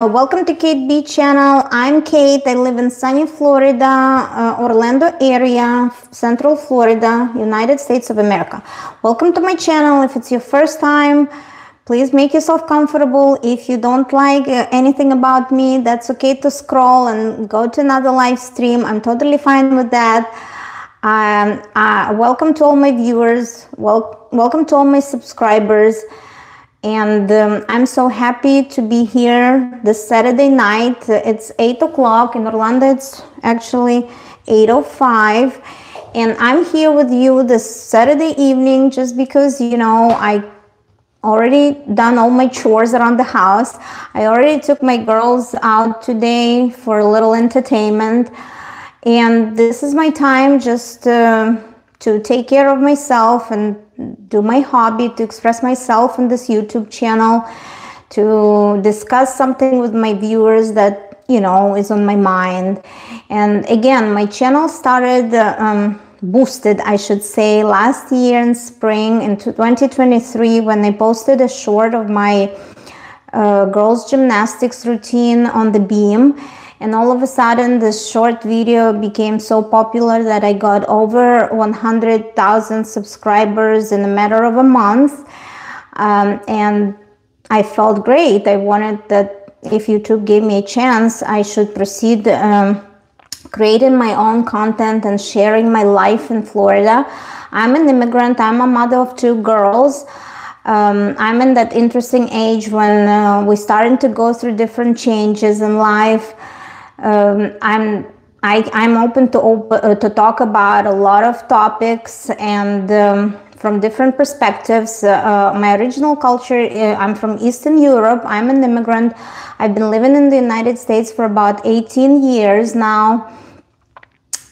Welcome to Kate B channel. I'm Kate. I live in sunny Florida, Orlando area, Central Florida, United States of America. Welcome to my channel. If it's your first time, please make yourself comfortable. If you don't like anything about me, that's okay to scroll and go to another live stream. I'm totally fine with that. Welcome to all my viewers. Welcome to all my subscribers. And I'm so happy to be here this Saturday night. It's 8 o'clock. In Orlando, it's actually 8:05. And I'm here with you this Saturday evening just because, you know, I already done all my chores around the house. I already took my girls out today for a little entertainment. And this is my time just to take care of myself and do my hobby, to express myself on this YouTube channel, to discuss something with my viewers that, you know, is on my mind. And again, my channel started boosted, I should say, last year in spring in 2023 when I posted a short of my girls gymnastics routine on the beam. And all of a sudden, this short video became so popular that I got over 100,000 subscribers in a matter of a month. And I felt great. I wanted that if YouTube gave me a chance, I should proceed creating my own content and sharing my life in Florida. I'm an immigrant. I'm a mother of two girls. I'm in that interesting age when we're starting to go through different changes in life. I'm open to talk about a lot of topics and from different perspectives. My original culture, I'm from Eastern Europe. I'm an immigrant. I've been living in the United States for about 18 years now.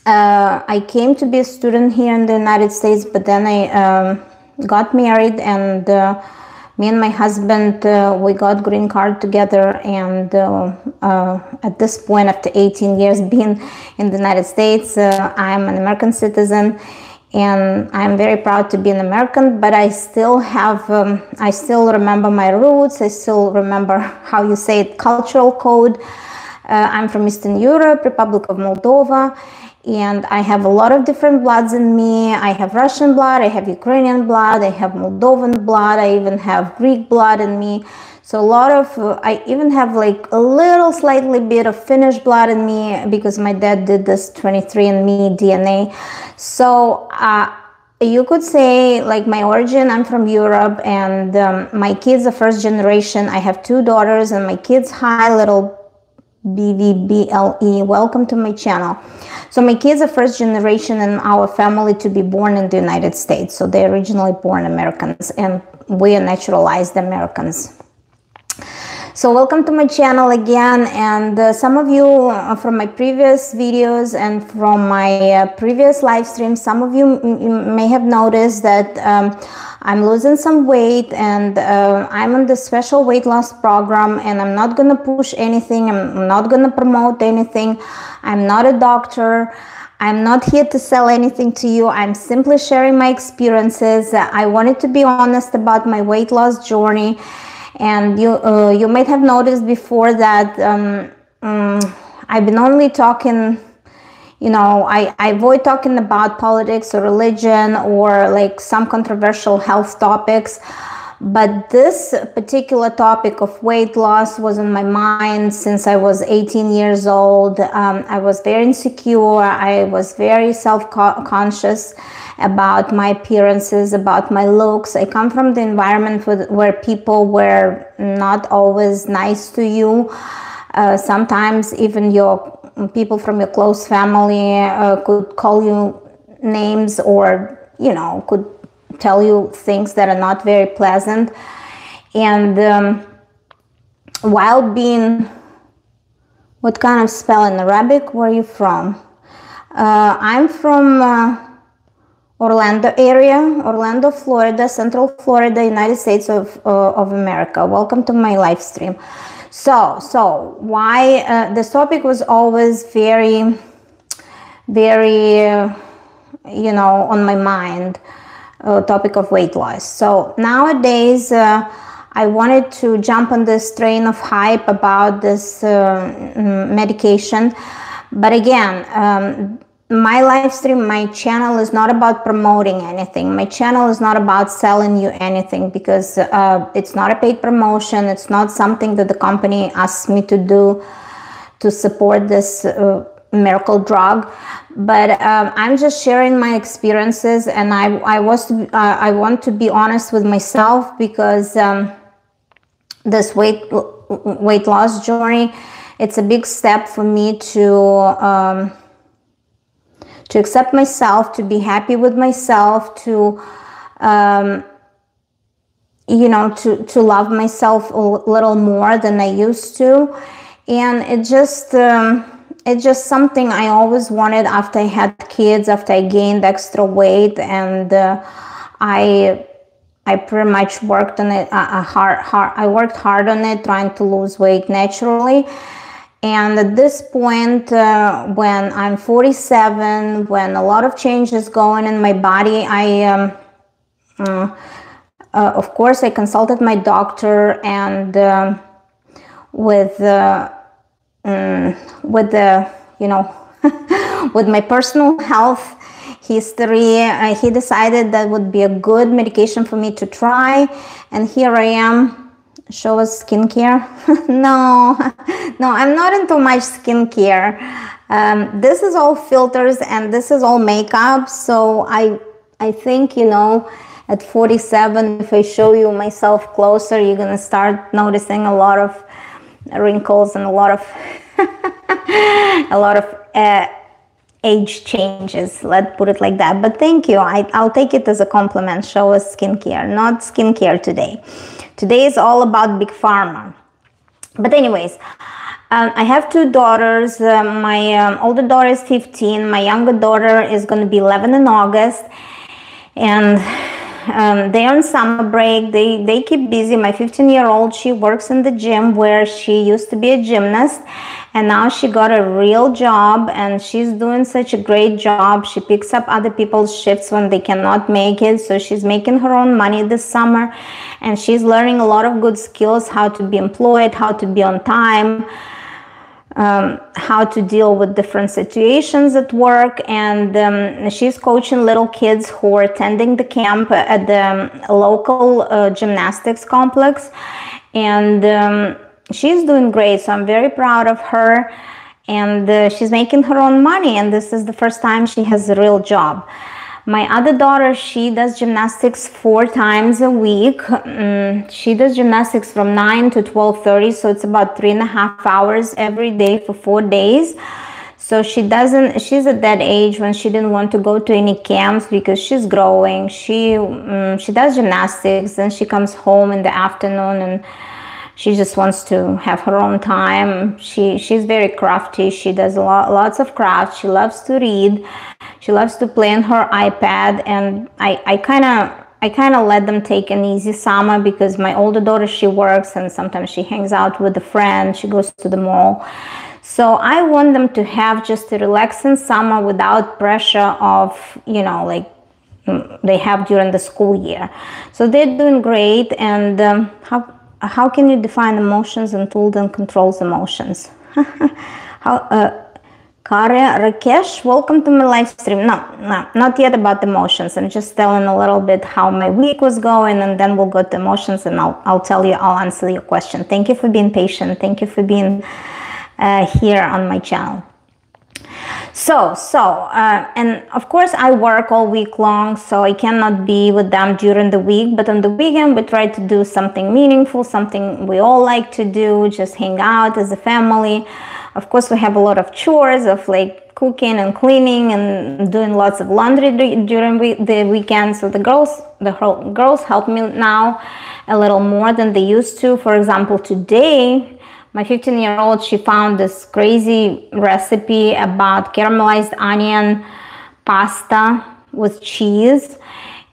I came to be a student here in the United States, but then I got married, and me and my husband, we got green card together. And at this point, after 18 years being in the United States, I'm an American citizen, and I'm very proud to be an American. But I still have, I still remember my roots. I still remember how you say it, cultural code. I'm from Eastern Europe, Republic of Moldova. And I have a lot of different bloods in me. I have Russian blood, I have Ukrainian blood, I have Moldovan blood, I even have Greek blood in me. So a lot of, I even have like a little slightly bit of Finnish blood in me because my dad did this 23andMe DNA. So you could say like my origin, I'm from Europe, and my kids are first generation. I have two daughters, and my kids, hi little BVBLE, welcome to my channel. So my kids are first generation in our family to be born in the United States. So they're originally born Americans, and we are naturalized Americans. So welcome to my channel again. And some of you from my previous videos and from my previous live streams, some of you may have noticed that I'm losing some weight, and I'm on the special weight loss program, and I'm not going to push anything. I'm not going to promote anything. I'm not a doctor. I'm not here to sell anything to you. I'm simply sharing my experiences. I wanted to be honest about my weight loss journey. And you might have noticed before that I've been only talking, you know, I avoid talking about politics or religion or like some controversial health topics. But this particular topic of weight loss was on my mind since I was 18 years old. I was very insecure. I was very self-conscious about my appearances, about my looks. I come from the environment where people were not always nice to you. Sometimes even your people from your close family could call you names, or, you know, could tell you things that are not very pleasant. And while being, what kind of spell in Arabic? Where are you from? I'm from Orlando area, Orlando, Florida, Central Florida, United States of America. Welcome to my live stream. So why this topic was always very, you know, on my mind. Topic of weight loss. So nowadays I wanted to jump on this train of hype about this medication. But again, my live stream, my channel is not about promoting anything. My channel is not about selling you anything, because it's not a paid promotion. It's not something that the company asks me to do to support this miracle drug. But I'm just sharing my experiences, and I want to be honest with myself, because this weight loss journey, it's a big step for me to accept myself, to be happy with myself, to you know, to love myself a little more than I used to. And it's just something I always wanted after I had kids, after I gained extra weight, and I pretty much worked on it I worked hard on it, trying to lose weight naturally. And at this point, when I'm 47, when a lot of change is going in my body, of course, I consulted my doctor, and with the you know with my personal health history, he decided that would be a good medication for me to try. And here I am. Show us skincare. No, I'm not into much skincare. This is all filters, and this is all makeup. So I think, you know, at 47, if I show you myself closer, you're gonna start noticing a lot of wrinkles and a lot of age changes, let's put it like that. But thank you. I'll take it as a compliment. Show us skincare. Not skincare today. Today is all about Big Pharma. But anyways, I have two daughters. My older daughter is 15. My younger daughter is going to be 11 in August. And they're on summer break. They keep busy. My 15-year-old, she works in the gym where she used to be a gymnast. And now she got a real job, and she's doing such a great job. She picks up other people's shifts when they cannot make it. So she's making her own money this summer, and she's learning a lot of good skills, how to be employed, how to be on time, how to deal with different situations at work. And she's coaching little kids who are attending the camp at the local gymnastics complex. And she's doing great, so I'm very proud of her. And she's making her own money, and this is the first time she has a real job. My other daughter, she does gymnastics 4 times a week. She does gymnastics from 9 to 12:30, so it's about 3.5 hours every day for 4 days. So she's at that age when she didn't want to go to any camps because she's growing. She does gymnastics, then she comes home in the afternoon, and she just wants to have her own time. She's very crafty. She does lots of crafts. She loves to read. She loves to play on her iPad. And I kind of let them take an easy summer, because my older daughter, she works, and sometimes she hangs out with a friend. She goes to the mall. So I want them to have just a relaxing summer without pressure of, you know, like they have during the school year. So they're doing great. And how can you define emotions and tool that controls emotions? Karya Rakesh, welcome to my live stream. No, not yet about emotions. I'm just telling a little bit how my week was going, and then we'll go to emotions, and I'll answer your question. Thank you for being patient. Thank you for being here on my channel. And of course I work all week long, so I cannot be with them during the week, but on the weekend we try to do something meaningful, something we all like to do, just hang out as a family. Of course, we have a lot of chores of like cooking and cleaning and doing lots of laundry during the weekend. So the girls help me now a little more than they used to. For example, today my 15-year-old, she found this crazy recipe about caramelized onion pasta with cheese.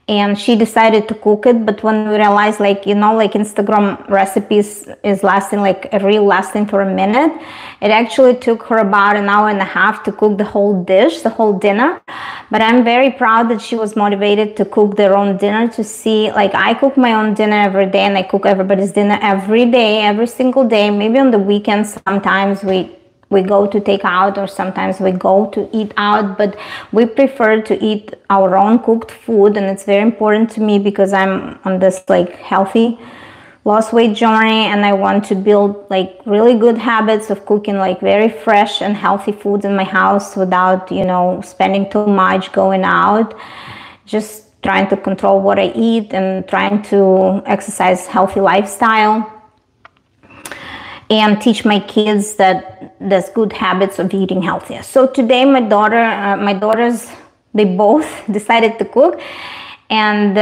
and she decided to cook it. But when we realized, like, you know, like Instagram recipes is lasting, like a reel lasting for a minute, it actually took her about an hour and a half to cook the whole dish, the whole dinner. But I'm very proud that she was motivated to cook their own dinner, to see, like, I cook my own dinner every day, and I cook everybody's dinner every day, every single day. Maybe on the weekends sometimes we go to take out, or sometimes we go to eat out, but we prefer to eat our own cooked food. And it's very important to me because I'm on this like healthy lost weight journey, and I want to build like really good habits of cooking like very fresh and healthy foods in my house without, you know, spending too much going out. Just trying to control what I eat and trying to exercise healthy lifestyle, and teach my kids that there's good habits of eating healthier. So today my daughters, they both decided to cook. And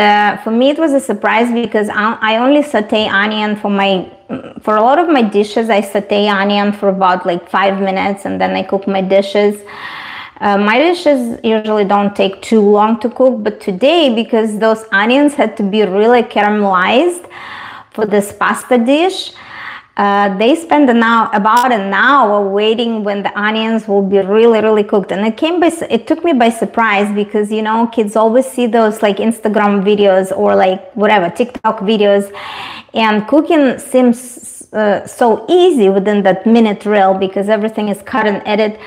for me, it was a surprise because I only saute onion for a lot of my dishes. I saute onion for about like 5 minutes, and then I cook my dishes. My dishes usually don't take too long to cook, but today, because those onions had to be really caramelized for this pasta dish, they spend about an hour waiting when the onions will be really cooked. And it took me by surprise, because, you know, kids always see those like Instagram videos or like whatever TikTok videos, and cooking seems so easy within that minute reel, because everything is cut and edited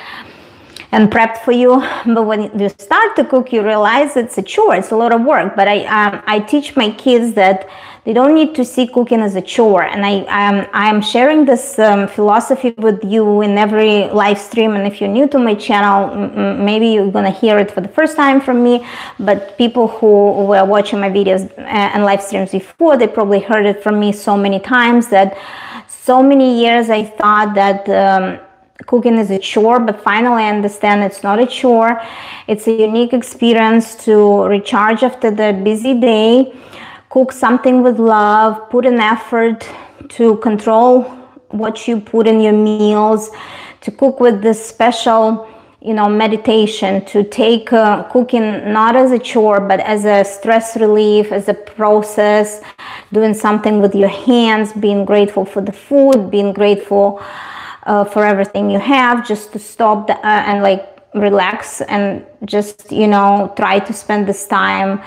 and prepped for you. But when you start to cook, you realize it's a chore, it's a lot of work. But I teach my kids that they don't need to see cooking as a chore. And I am sharing this philosophy with you in every live stream. And if you're new to my channel, maybe you're gonna hear it for the first time from me. But people who were watching my videos and live streams before, they probably heard it from me so many times, that so many years I thought that cooking is a chore, but finally I understand it's not a chore. It's a unique experience to recharge after the busy day, cook something with love, put an effort to control what you put in your meals, to cook with this special, you know, meditation, to take cooking not as a chore, but as a stress relief, as a process, doing something with your hands, being grateful for the food, being grateful for everything you have, just to stop and like relax, and just, you know, try to spend this time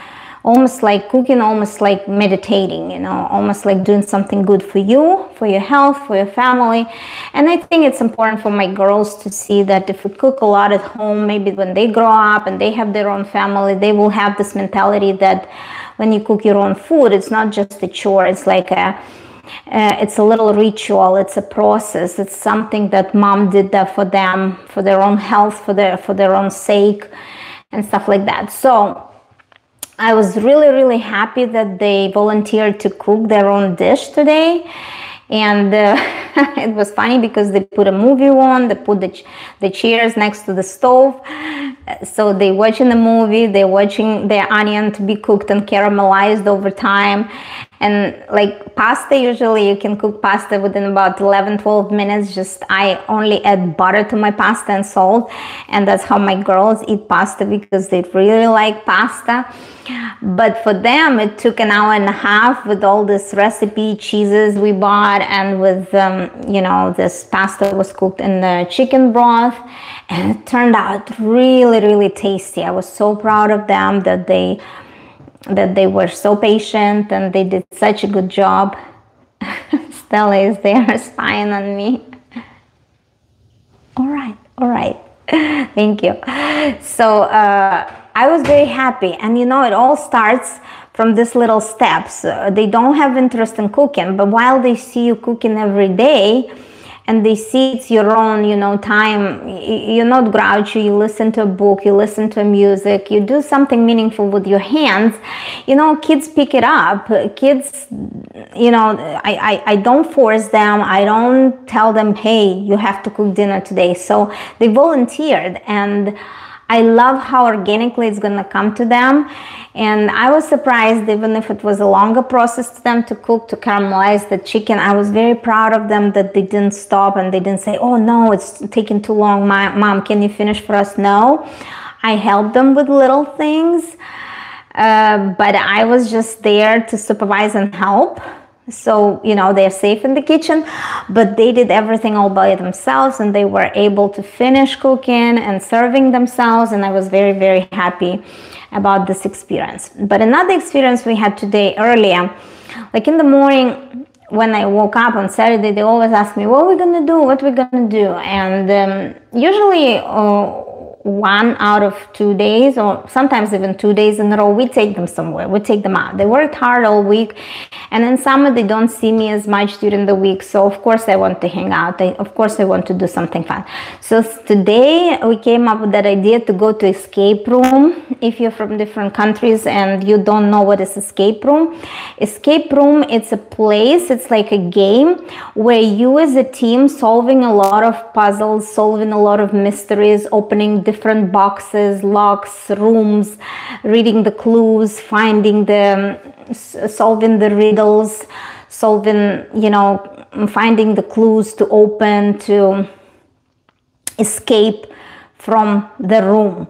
almost like cooking, almost like meditating, you know, almost like doing something good for you, for your health, for your family. And I think it's important for my girls to see that if we cook a lot at home, maybe when they grow up and they have their own family, they will have this mentality that when you cook your own food, it's not just a chore, it's like it's a little ritual, it's a process, it's something that mom did that for them, for their own health, for their own sake, and stuff like that. So I was really happy that they volunteered to cook their own dish today. And it was funny because they put a movie on, they put the chairs next to the stove. So they're watching the movie, they're watching their onion to be cooked and caramelized over time. And like pasta, usually you can cook pasta within about 11-12 minutes. Just I only add butter to my pasta and salt. And that's how my girls eat pasta, because they really like pasta. But for them, it took an hour and a half with all this recipe cheeses we bought, and with you know, this pasta was cooked in the chicken broth, and it turned out really tasty. I was so proud of them that they were so patient, and they did such a good job. Stella is there spying on me. All right. Thank you. So I was very happy, and you know, it all starts from these little steps. They don't have interest in cooking, but while they see you cooking every day, and they see it's your own, you know, time, you're not grouchy, you listen to a book, you listen to music, you do something meaningful with your hands, you know, kids pick it up. Kids, you know, I don't force them, I don't tell them, hey, you have to cook dinner today. So they volunteered, and I love how organically it's gonna come to them. And I was surprised, even if it was a longer process to them to cook, to caramelize the chicken. I was very proud of them that they didn't stop and they didn't say, oh no, it's taking too long, Mom, can you finish for us? No, I helped them with little things. but I was just there to supervise and help. So, you know, they're safe in the kitchen, but they did everything all by themselves, and they were able to finish cooking and serving themselves. And I was very, very happy about this experience. But another experience we had today earlier, like in the morning when I woke up on Saturday, they always ask me, what are we going to do? What are we going to do? And usually 1 out of 2 days, or sometimes even 2 days in a row, we take them somewhere. We take them out. They worked hard all week, and in summer they don't see me as much during the week, so of course I want to hang out. Of course I want to do something fun. So today we came up with that idea to go to escape room. If you're from different countries and you don't know what is escape room, it's a place, it's like a game where you as a team solving a lot of puzzles, solving a lot of mysteries, opening different boxes, locks, rooms, reading the clues, finding solving the riddles, finding the clues to open, to escape from the room.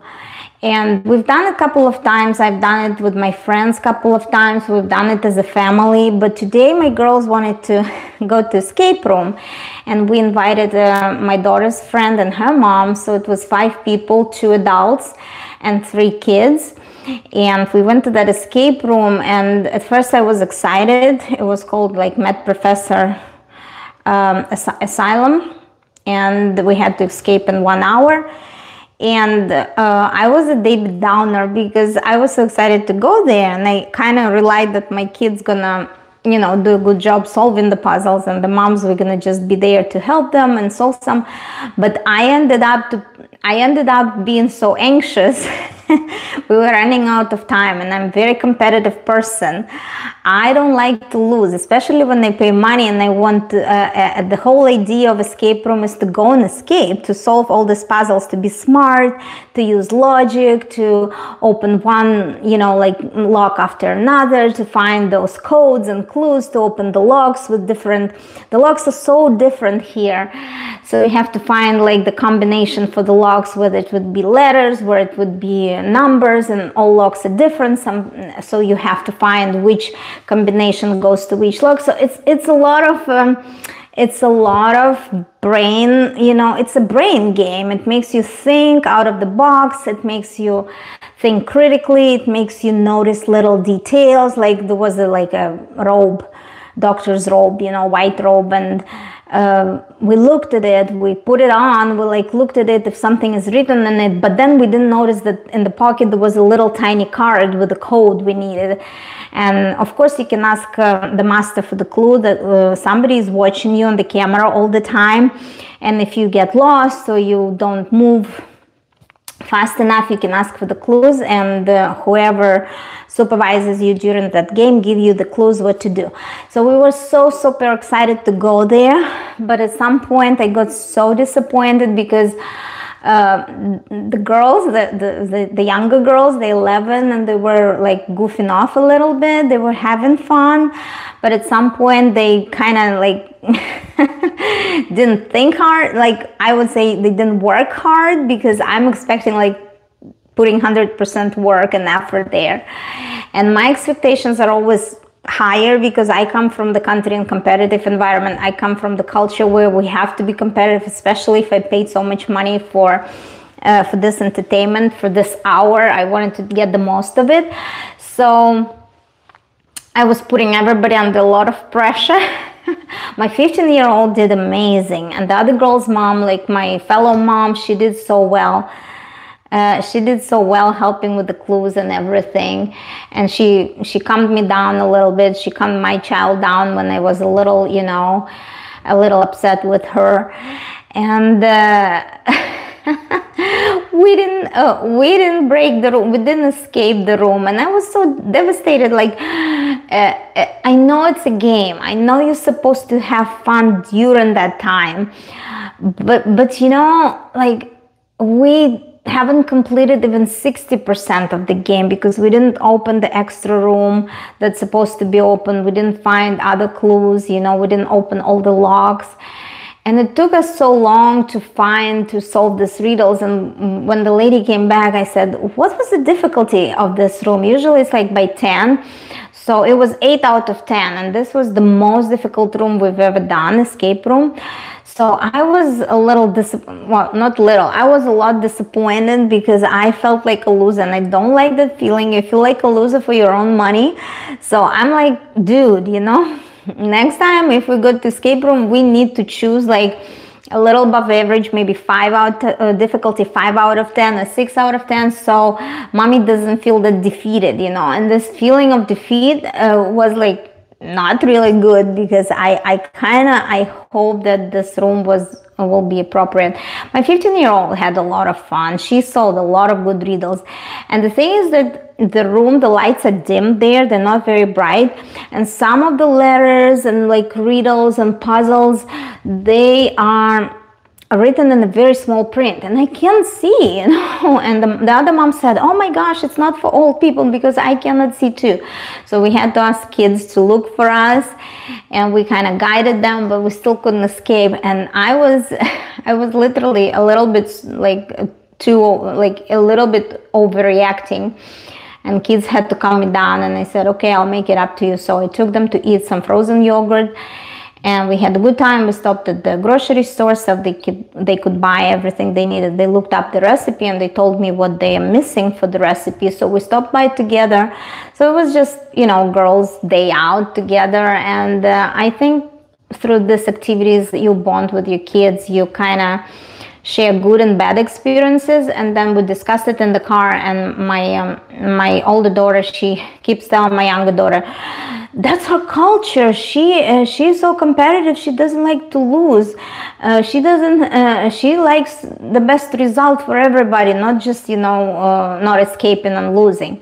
And we've done it a couple of times. I've done it with my friends a couple of times. We've done it as a family. But today my girls wanted to go to escape room. And we invited my daughter's friend and her mom. So it was 5 people, 2 adults and 3 kids. And we went to that escape room. And at first I was excited. It was called like Met Professor Asylum. And we had to escape in 1 hour. And I was a bit downer because I was so excited to go there, and I kind of relied that my kid's gonna, do a good job solving the puzzles, and the moms were gonna just be there to help them and solve some. But I ended up being so anxious. We were running out of time, and I'm a very competitive person. I don't like to lose, especially when I pay money, and I want to, the whole idea of escape room is to go and escape, to solve all these puzzles, to be smart, to use logic, to open one, like lock after another, to find those codes and clues, to open the locks the locks are so different here. So you have to find like the combination for the locks, whether it would be letters, where it would be numbers, and all locks are different. So you have to find which combination goes to which lock. So it's a lot of brain, it's a brain game. It makes you think out of the box. It makes you think critically. It makes you notice little details. Like there was a robe, doctor's robe, white robe, and we looked at it, we put it on, we looked at it if something is written in it, but then we didn't notice that in the pocket there was a little tiny card with the code we needed. And of course you can ask the master for the clue, that somebody is watching you on the camera all the time, and if you get lost or you don't move fast enough, you can ask for the clues, and whoever supervises you during that game give you the clues what to do. So we were so super excited to go there, but at some point I got so disappointed because the girls, the younger girls, they're 11, and they were like goofing off a little bit. They were having fun, but at some point they kind of didn't think hard. Like I would say they didn't work hard, because I'm expecting putting 100% work and effort there. And my expectations are always higher because I come from the country and competitive environment. I come from the culture where we have to be competitive, especially if I paid so much money for this entertainment, for this hour. I wanted to get the most of it. So I was putting everybody under a lot of pressure. My 15-year-old did amazing, and the other girl's mom, like my fellow mom, she did so well. She did so well helping with the clues and everything, and she calmed me down a little bit. She calmed my child down when I was a little upset with her, and we didn't break the room, we didn't escape the room, and I was so devastated. I know it's a game, I know you're supposed to have fun during that time, but we haven't completed even 60% of the game because we didn't open the extra room that's supposed to be open. We didn't find other clues, we didn't open all the locks. And it took us so long to solve these riddles. And when the lady came back, I said, what was the difficulty of this room? Usually it's like by 10. So it was 8 out of 10. And this was the most difficult room we've ever done, escape room. So I was a little I was a lot disappointed because I felt like a loser, and I don't like that feeling. You feel like a loser for your own money. So I'm like, dude, next time if we go to escape room, we need to choose like a little above average, maybe difficulty 5 out of 10 or 6 out of 10, so mommy doesn't feel that defeated, and this feeling of defeat was like not really good, because I hope that this room will be appropriate. My 15-year-old had a lot of fun. She solved a lot of good riddles, and the thing is that the lights are dim there, they're not very bright, and some of the letters and like riddles and puzzles, they are written in a very small print, and I can't see, and the other mom said, oh my gosh, it's not for old people because I cannot see too. So we had to ask kids to look for us, and we kind of guided them, but we still couldn't escape. And I was literally a little bit a little bit overreacting, and kids had to calm me down, and I said, okay, I'll make it up to you. So I took them to eat some frozen yogurt, and we had a good time. We stopped at the grocery store so they could buy everything they needed. They looked up the recipe and they told me what they are missing for the recipe. So we stopped by together. So it was just, girls' day out together. And I think through these activities, you bond with your kids. You kind of share good and bad experiences, and then we discussed it in the car. And my older daughter, she keeps telling my younger daughter, that's her culture. She's so competitive. She doesn't like to lose. She likes the best result for everybody, not just not escaping and losing.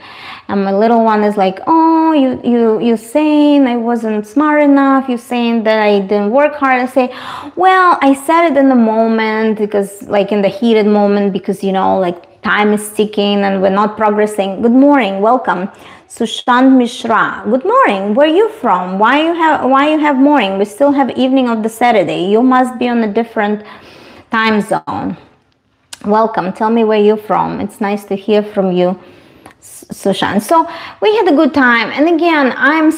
And my little one is like, oh, you're saying I wasn't smart enough, you're saying that I didn't work hard. I say, well, I said it in the moment, because like in the heated moment, because like time is ticking and we're not progressing. Good morning, welcome. Sushant Mishra, good morning. Where are you from? Why you have morning? We still have evening of the Saturday. You must be on a different time zone. Welcome. Tell me where you're from. It's nice to hear from you, Sushant. So we had a good time, and again, I'm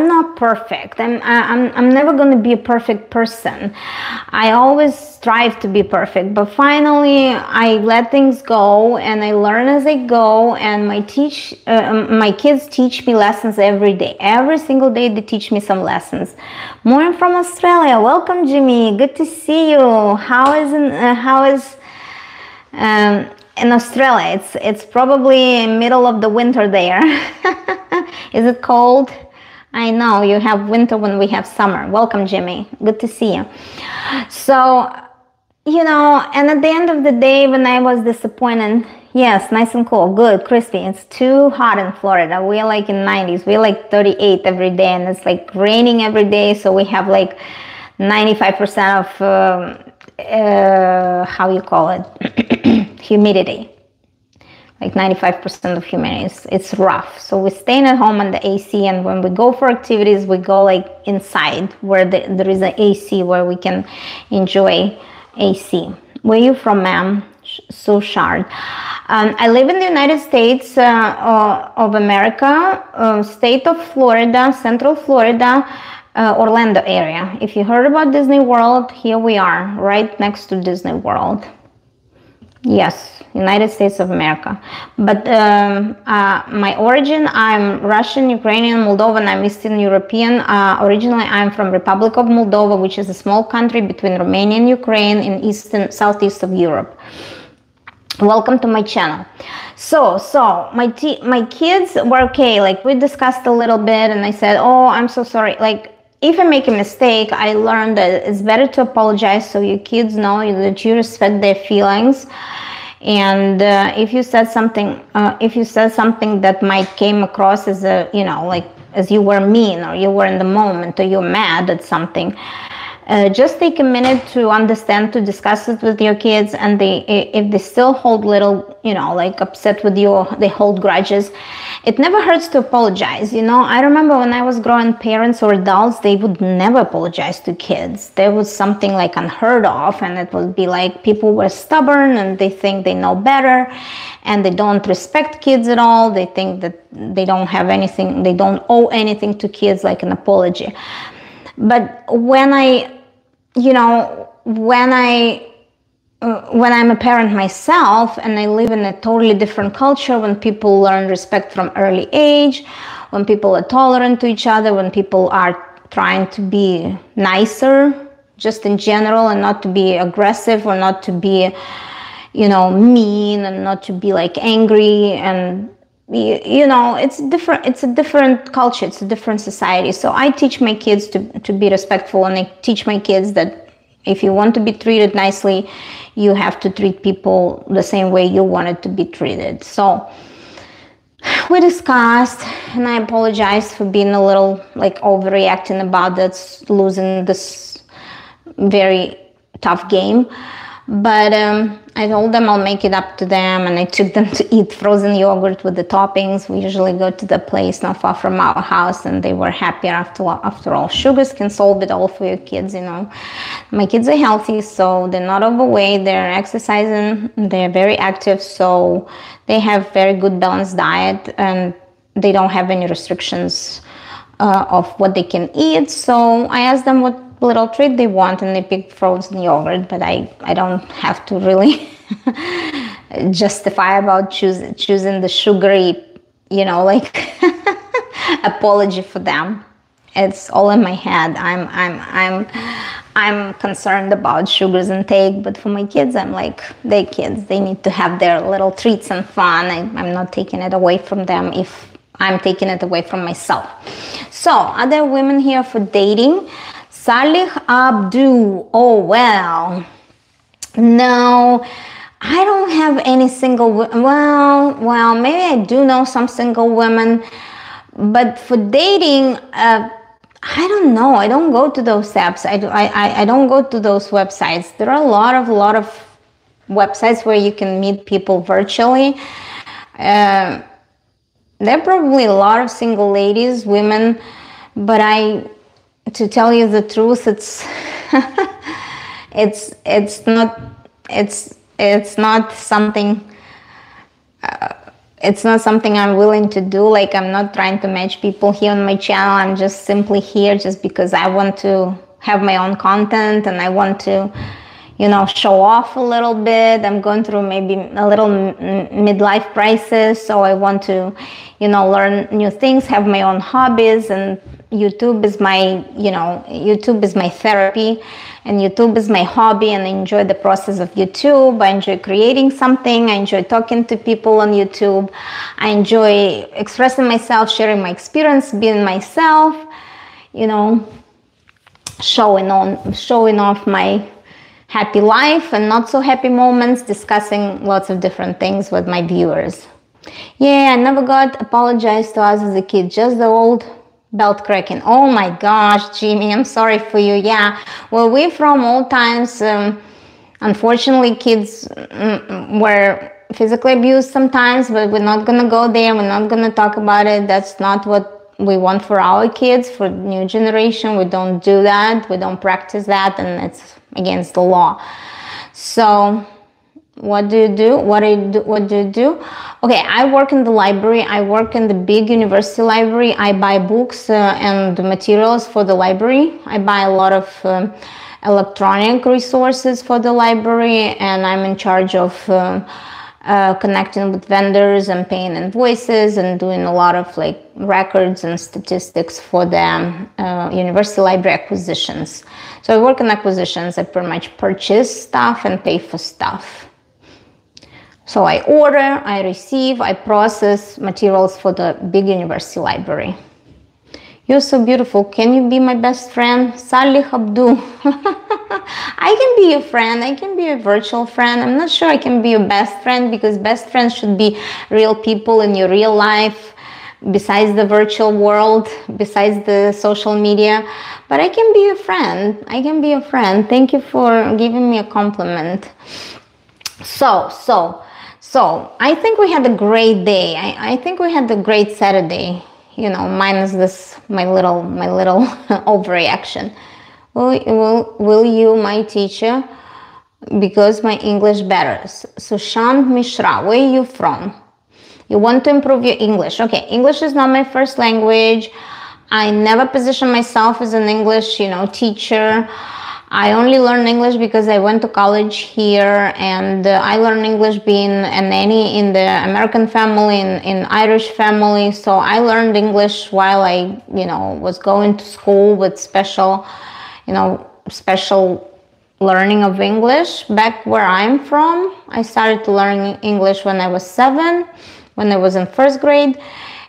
not perfect. I'm never going to be a perfect person. I always strive to be perfect, but finally I let things go and I learn as I go, and my kids teach me lessons every day. Every single day they teach me some lessons. Morning from Australia. Welcome, Jimmy. Good to see you. How is in Australia? It's probably middle of the winter there. Is it cold? I know you have winter when we have summer. Welcome, Jimmy. Good to see you. So, and at the end of the day, when I was disappointed, yes, nice and cool, good, crispy. It's too hot in Florida. We're like in 90s. We're like 38 every day, and it's like raining every day. So we have like 95% of how you call it, humidity, like 95% of humidity. It's rough. So we're staying at home on the AC, and when we go for activities, we go like inside where there is an AC, where we can enjoy AC. Where are you from, ma'am? Sushard. I live in the United States of America, state of Florida, Central Florida, Orlando area. If you heard about Disney World, here we are, right next to Disney World. Yes, United States of America. But my origin, I'm Russian, Ukrainian, Moldovan, I'm Eastern European. Originally, I'm from Republic of Moldova, which is a small country between Romania and Ukraine in southeast of Europe. Welcome to my channel. So my kids were okay. Like, we discussed a little bit, and I said, oh, I'm so sorry. Like, if I make a mistake, I learned that it's better to apologize, so your kids know that you respect their feelings. And if you said something that might came across as as you were mean, or you were in the moment, or you're mad at something, just take a minute to understand, to discuss it with your kids, and if they still hold little, like upset with you, they hold grudges, it never hurts to apologize. I remember when I was growing, parents or adults, they would never apologize to kids. There was something like unheard of, and it would be like people were stubborn and they think they know better, and they don't respect kids at all. They think that they don't have anything, they don't owe anything to kids, like an apology. But when I'm a parent myself, and I live in a totally different culture, when people learn respect from early age, when people are tolerant to each other, when people are trying to be nicer, just in general, and not to be aggressive, or not to be, mean, and not to be like angry, and it's different. It's a different culture. It's a different society. So I teach my kids to be respectful, and I teach my kids that if you want to be treated nicely, you have to treat people the same way you wanted to be treated. So we discussed, and I apologize for being a little like overreacting about that, losing this very tough game. But I told them I'll make it up to them, and I took them to eat frozen yogurt with the toppings. We usually go to the place not far from our house, and they were happy after all. Sugars can solve it all for your kids, My kids are healthy, so they're not overweight, they're exercising, they're very active, so they have very good balanced diet, and they don't have any restrictions of what they can eat. So I asked them what little treat they want, and they pick frozen yogurt, but I don't have to really justify about choosing the sugary, apology for them. It's all in my head. I'm concerned about sugar's intake, but for my kids, I'm like, they're kids. They need to have their little treats and fun. I'm not taking it away from them if I'm taking it away from myself. So, are there women here for dating? Salih Abdu. Oh, well, no, I don't have any single, well, maybe I do know some single women, but for dating, I don't know. I don't go to those apps. I don't go to those websites. There are a lot of websites where you can meet people virtually. There are probably a lot of single ladies, women, but to tell you the truth, it's not something. It's not something I'm willing to do. Like, I'm not trying to match people here on my channel. I'm just simply here just because I want to have my own content, and I want to, show off a little bit. I'm going through maybe a little midlife crisis, so I want to, learn new things, have my own hobbies, and YouTube is my therapy, and YouTube is my hobby, and I enjoy the process of YouTube. I enjoy creating something. I enjoy talking to people on YouTube. I enjoy expressing myself, sharing my experience, being myself, showing off my happy life and not so happy moments, discussing lots of different things with my viewers. Yeah, I never got apologized to us as a kid, just the old belt cracking. Oh my gosh, Jimmy, I'm sorry for you. Yeah, well, we're from old times. Unfortunately, kids were physically abused sometimes, but we're not gonna go there. We're not gonna talk about it. That's not what we want for our kids, for new generation. We don't do that. We don't practice that, and it's against the law. So what do you do? What do you do? Okay, I work in the library. I work in the big university library. I buy books and materials for the library. I buy a lot of electronic resources for the library, and I'm in charge of connecting with vendors and paying invoices and doing a lot of like records and statistics for the university library acquisitions. So I work in acquisitions. I pretty much purchase stuff and pay for stuff. So I order, I receive, I process materials for the big university library. You're so beautiful. Can you be my best friend? Salih Abdu. I can be your friend. I can be a virtual friend. I'm not sure I can be your best friend, because best friends should be real people in your real life. besides the virtual world, besides the social media, but I can be a friend. I can be a friend. Thank you for giving me a compliment. So I think we had a great day. I think we had a great Saturday, you know, minus this, my little overreaction. Will you, my teacher, because my English better. Sushant Mishra, where are you from? You want to improve your English. Okay, English is not my first language. I never position myself as an English, you know, teacher. I only learned English because I went to college here, and I learned English being a nanny in the American family, in Irish family. So I learned English while I, you know, was going to school with special learning of English. Back where I'm from, I started to learn English when I was 7, when I was in 1st grade.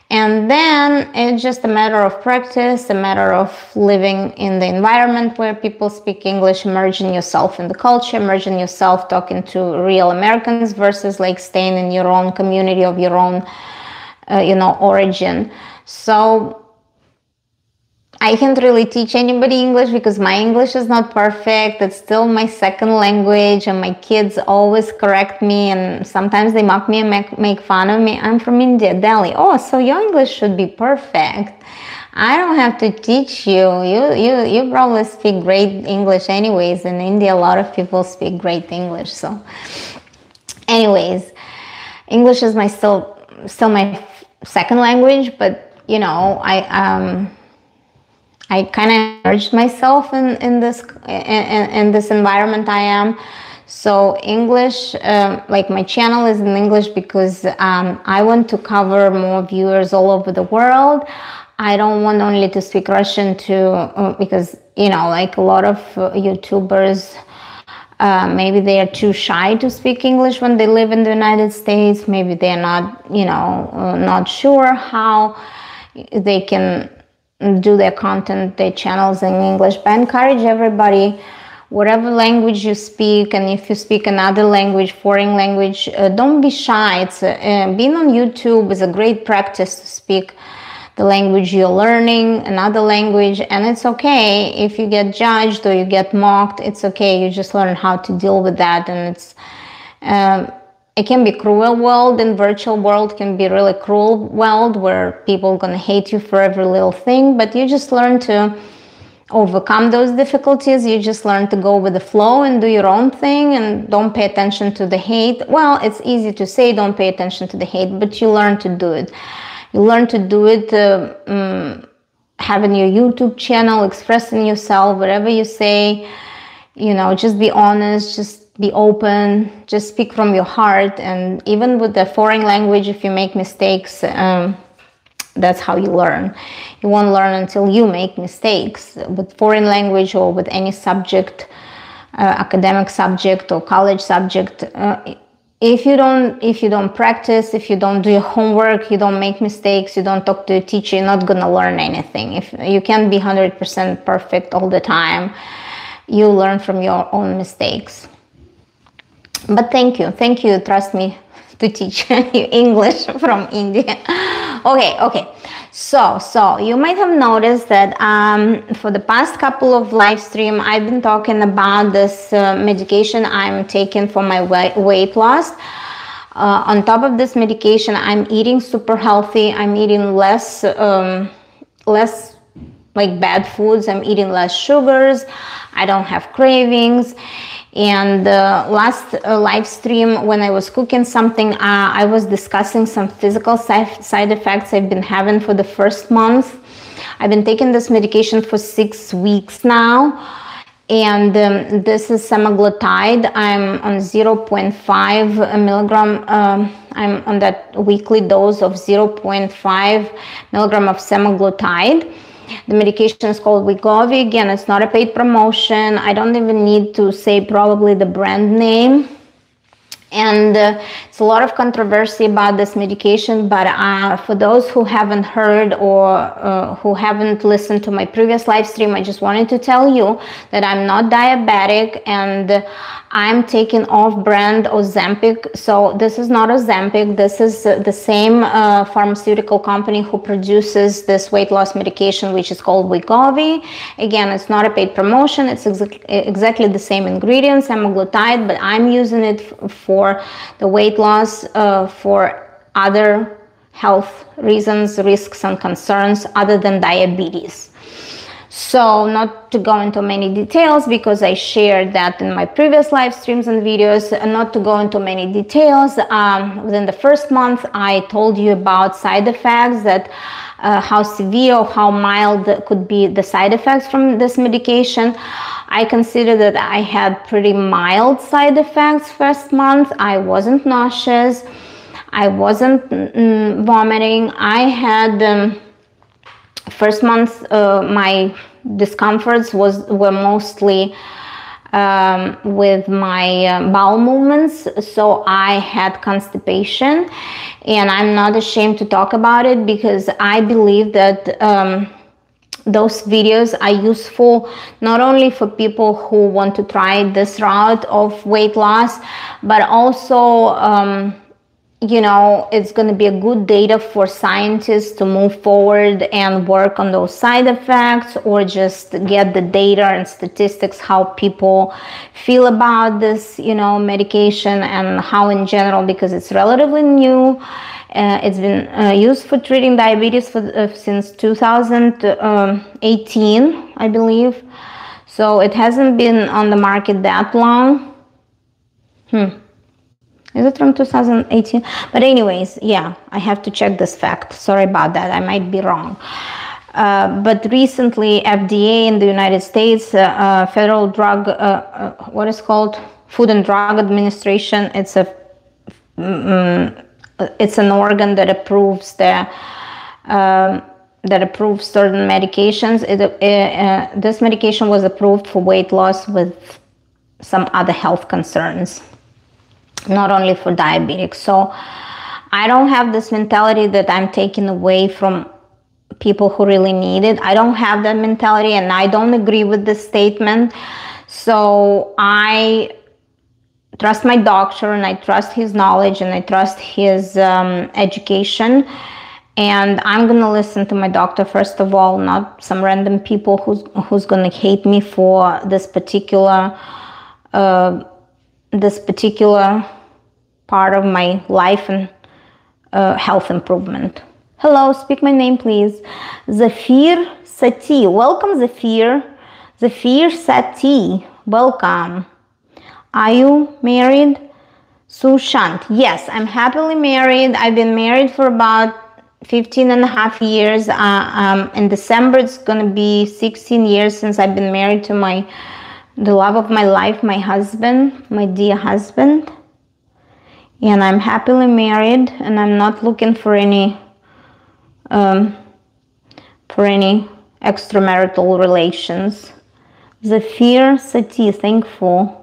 And then it's just a matter of practice, a matter of living in the environment where people speak English, immersing yourself in the culture, immersing yourself, talking to real Americans versus like staying in your own community of your own, origin. So I can't really teach anybody English because my English is not perfect. It's still my second language, and my kids always correct me, and sometimes they mock me and make fun of me. I'm from India, Delhi. Oh, so your English should be perfect. I don't have to teach you. You probably speak great English anyways. In India, a lot of people speak great English. So anyways, English is still my second language, but you know, I kind of immersed myself in this environment I am. So English, like my channel is in English because I want to cover more viewers all over the world. I don't want only to speak Russian because, you know, like a lot of YouTubers, maybe they are too shy to speak English when they live in the United States. Maybe they're not, not sure how they can do their content, their channels in English. But I encourage everybody, whatever language you speak, and if you speak another language, foreign language, don't be shy. It's being on YouTube is a great practice to speak the language you're learning, another language, and it's okay if you get judged or you get mocked. It's okay. You just learn how to deal with that, and it can be cruel world, and virtual world can be really cruel world where people are gonna hate you for every little thing, but you just learn to overcome those difficulties. You just learn to go with the flow and do your own thing and don't pay attention to the hate. Well, it's easy to say don't pay attention to the hate, but you learn to do it. You learn to do it having your YouTube channel, expressing yourself, whatever you say, just be honest, just be open, just speak from your heart. And even with the foreign language, if you make mistakes, that's how you learn. You won't learn until you make mistakes. With foreign language or with any subject, academic subject or college subject, if you don't practice, if you don't do your homework, you don't make mistakes, you don't talk to a teacher, you're not gonna learn anything. If you can't be 100% perfect all the time, you learn from your own mistakes. But thank you, trust me to teach you English from India. Okay. So you might have noticed that for the past couple of live stream, I've been talking about this medication I'm taking for my weight loss. On top of this medication, I'm eating super healthy. I'm eating less like bad foods. I'm eating less sugars. I don't have cravings. And last live stream, when I was cooking something, I was discussing some physical side effects I've been having for the first month. I've been taking this medication for 6 weeks now, and this is semaglutide. I'm on 0.5 milligram. I'm on that weekly dose of 0.5 milligram of semaglutide. The medication is called Wegovy. Again, it's not a paid promotion. I don't even need to say probably the brand name. And it's a lot of controversy about this medication, but for those who haven't heard or who haven't listened to my previous live stream, I just wanted to tell you that I'm not diabetic and I'm taking off-brand Ozempic. So this is not Ozempic. This is the same pharmaceutical company who produces this weight loss medication, which is called Wegovy. Again, it's not a paid promotion. It's exactly the same ingredients, semaglutide, but I'm using it for the weight loss for other health reasons, risks, and concerns other than diabetes. So not to go into many details because I shared that in my previous live streams and videos, and not to go into many details. Within the first month, I told you about side effects, that how severe or how mild could be the side effects from this medication. I consider that I had pretty mild side effects first month. I wasn't nauseous. I wasn't vomiting. I had first month my discomforts were mostly with my bowel movements, so I had constipation, and I'm not ashamed to talk about it because I believe that those videos are useful not only for people who want to try this route of weight loss, but also you know, it's going to be a good data for scientists to move forward and work on those side effects, or just get the data and statistics, how people feel about this, you know, medication, and how in general, because it's relatively new. It's been used for treating diabetes since 2018, I believe. So it hasn't been on the market that long. Is it from 2018? But anyways, yeah, I have to check this fact. Sorry about that. I might be wrong. But recently, FDA in the United States, Federal Drug, what is called Food and Drug Administration. It's an organ that approves certain medications. This medication was approved for weight loss with some other health concerns, not only for diabetics. So I don't have this mentality that I'm taking away from people who really need it. I don't have that mentality, and I don't agree with this statement. So I trust my doctor, and I trust his knowledge, and I trust his education. And I'm gonna listen to my doctor first of all, not some random people who's gonna hate me for this particular part of my life and health improvement. Hello, speak my name, please. Zafir Sati. Welcome, Zafir. Zafir Sati. Welcome. Are you married? Sushant. Yes, I'm happily married. I've been married for about 15 and a half years. In December, it's going to be 16 years since I've been married to the love of my life, my husband, my dear husband. And I'm happily married, and I'm not looking for any extramarital relations. Zafir Sati, thankful.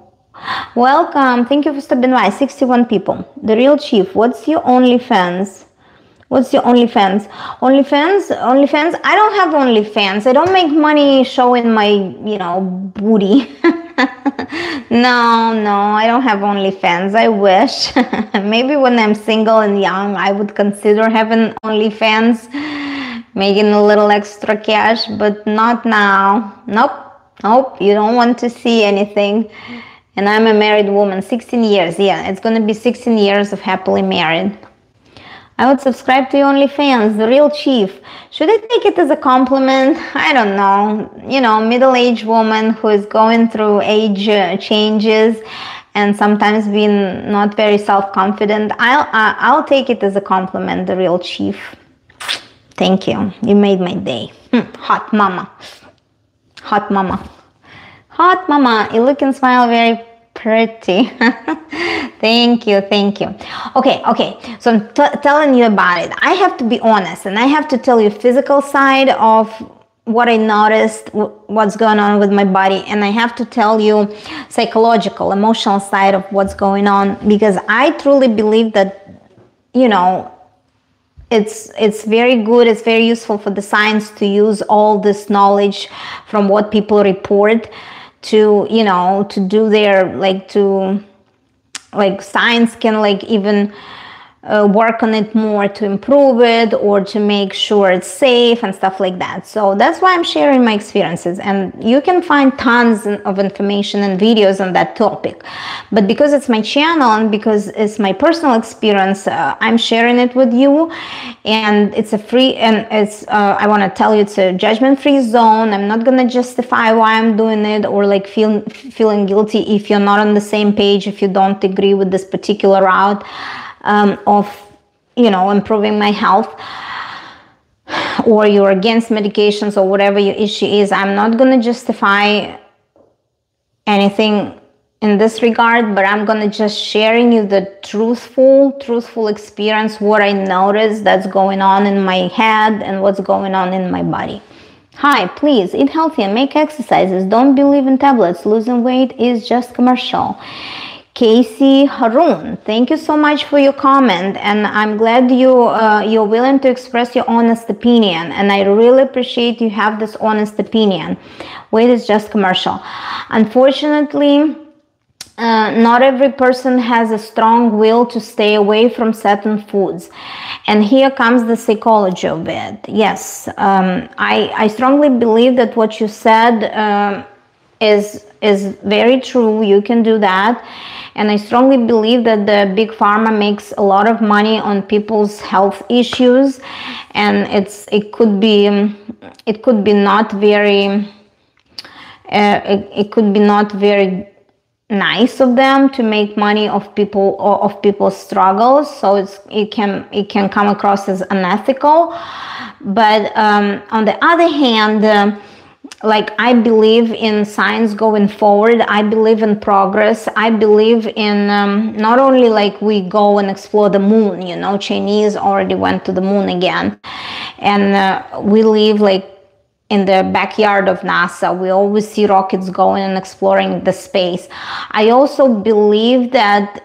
Welcome. Thank you for stopping by. 61 people. The Real Chief, what's your OnlyFans? What's your OnlyFans? OnlyFans? I don't have OnlyFans. I don't make money showing my, booty. No, I don't have OnlyFans. I wish. Maybe when I'm single and young, I would consider having OnlyFans, making a little extra cash, but not now. Nope. You don't want to see anything. And I'm a married woman, 16 years. Yeah, it's going to be 16 years of happily married. I would subscribe to your OnlyFans, The Real Chief. Should I take it as a compliment? I don't know. Middle-aged woman who is going through age changes and sometimes being not very self-confident. I'll take it as a compliment, The Real Chief. Thank you. You made my day. Hot mama. Hot mama. Hot mama. You look and smile very pretty. Thank you. Okay. So I'm telling you about it. I have to be honest, and I have to tell you physical side of what I noticed, what's going on with my body. And I have to tell you, psychological, emotional side of what's going on, because I truly believe that, you know, it's very good, it's very useful for the science to use all this knowledge from what people report to, you know, to do their, like, to, like, science can, like, even work on it more to improve it or to make sure it's safe and stuff like that. So that's why I'm sharing my experiences, and you can find tons of information and videos on that topic. But because it's my channel and because it's my personal experience, I'm sharing it with you, and it's a free, and it's I want to tell you, it's a judgment-free zone. I'm not gonna justify why I'm doing it or like feeling guilty if you're not on the same page, if you don't agree with this particular route of, you know, improving my health, or you're against medications or whatever your issue is. I'm not going to justify anything in this regard, but I'm going to just sharing you the truthful experience, what I noticed that's going on in my head and what's going on in my body. Hi, please eat healthy and make exercises. Don't believe in tablets. Losing weight is just commercial. Casey Haroon, thank you so much for your comment, and I'm glad you're willing to express your honest opinion, and I really appreciate you have this honest opinion. Weight is just commercial. Unfortunately, not every person has a strong will to stay away from certain foods, and here comes the psychology of it. Yes, I strongly believe that what you said is very true. You can do that. And I strongly believe that the big pharma makes a lot of money on people's health issues, and it could be not very nice of them to make money of people's struggles. So it can come across as unethical. But on the other hand, like, I believe in science going forward. I believe in progress. I believe in not only like we go and explore the moon, you know, Chinese already went to the moon again, and we live like in the backyard of NASA. We always see rockets going and exploring the space. I also believe that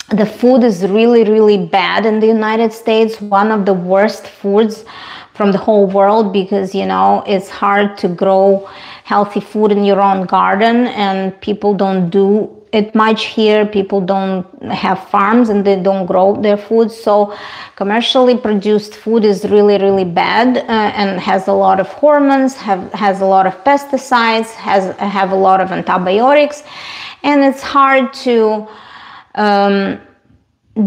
the food is really bad in the United States, one of the worst foods from the whole world, because, you know, it's hard to grow healthy food in your own garden, and people don't do it much here. People don't have farms and they don't grow their food. So commercially produced food is really bad, and has a lot of hormones, has a lot of pesticides, have a lot of antibiotics, and it's hard to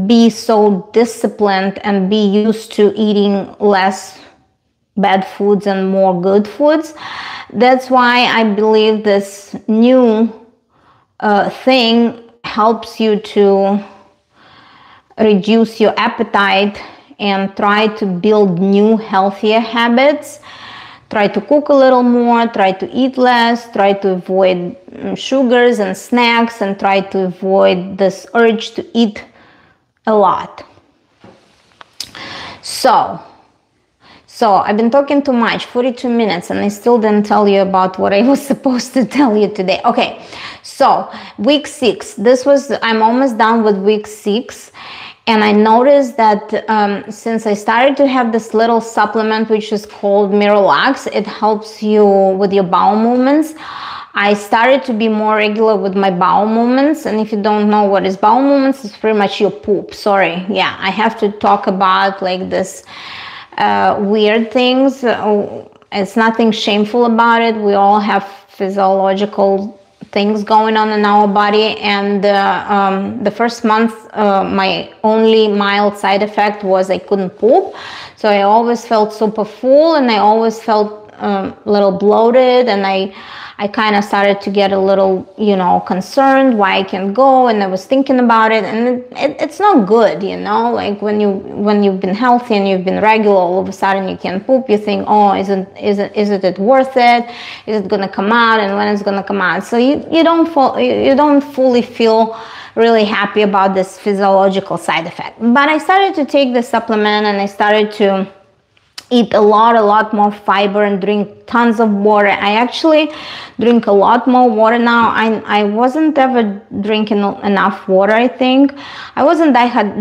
be so disciplined and be used to eating less bad foods and more good foods. That's why I believe this new thing helps you to reduce your appetite and try to build new healthier habits. Try to cook a little more, try to eat less, try to avoid sugars and snacks, and try to avoid this urge to eat a lot. So I've been talking too much, 42 minutes, and I still didn't tell you about what I was supposed to tell you today. Okay, so week 6, I'm almost done with week 6, and I noticed that since I started to have this little supplement, which is called Miralax, it helps you with your bowel movements. I started to be more regular with my bowel movements, and if you don't know what is bowel movements, it's pretty much your poop. Sorry, yeah, I have to talk about like this weird things. It's nothing shameful about it. We all have physiological things going on in our body, and the first month my only mild side effect was I couldn't poop. So I always felt super full, and I always felt a little bloated, and I kind of started to get a little, you know, concerned why I can't go, and I was thinking about it, and it's not good, you know, like when you've been healthy and you've been regular, all of a sudden you can't poop, you think, oh, isn't it worth it? Is it gonna come out, and when it's gonna come out? So you don't fully feel really happy about this physiological side effect. But I started to take the supplement, and I started to eat a lot more fiber and drink tons of water. I actually drink a lot more water now. I wasn't ever drinking enough water, I think. I wasn't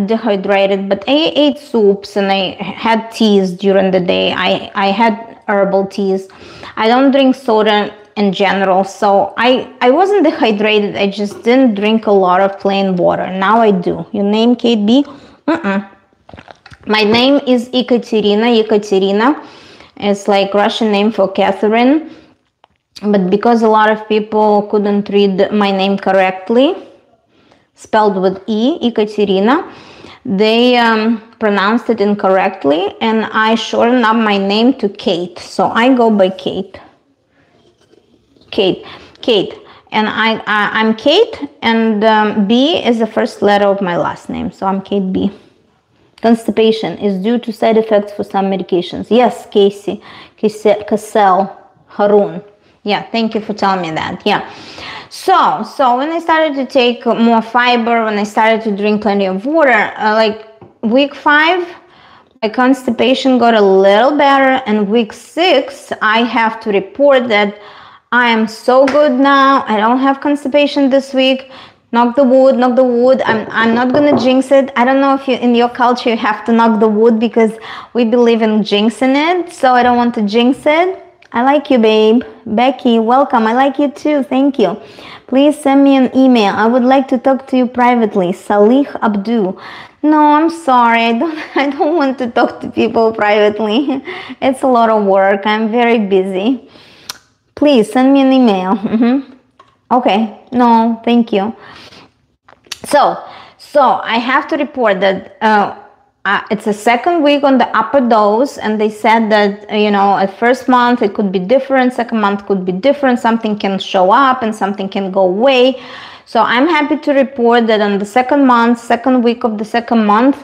dehydrated, but I ate soups and I had teas during the day. I had herbal teas. I don't drink soda in general, so I wasn't dehydrated. I just didn't drink a lot of plain water. Now I do. Your name, Kate B? My name is Ekaterina. Ekaterina is like Russian name for Catherine, but because a lot of people couldn't read my name correctly, spelled with E, Ekaterina, they pronounced it incorrectly, and I shortened up my name to Kate. So I go by Kate. Kate. And I'm Kate, and B is the first letter of my last name, so I'm Kate B. Constipation is due to side effects for some medications. Yes, Casey, Cassell, Harun. Yeah, thank you for telling me that. Yeah. So when I started to take more fiber, when I started to drink plenty of water, like week 5, my constipation got a little better, and week 6, I have to report that I am so good now. I don't have constipation this week. Knock the wood, knock the wood. I'm not gonna jinx it. I don't know if in your culture you have to knock the wood because we believe in jinxing it, so I don't want to jinx it. I like you, babe. Becky, welcome. I like you too. Thank you. Please send me an email. I would like to talk to you privately. Salih Abdu. No, I'm sorry. I don't want to talk to people privately. It's a lot of work. I'm very busy. Please send me an email. Okay. No, thank you. So I have to report that it's a second week on the upper dose, and they said that, at first month it could be different, second month could be different, something can show up and something can go away. So I'm happy to report that on the second week of the second month,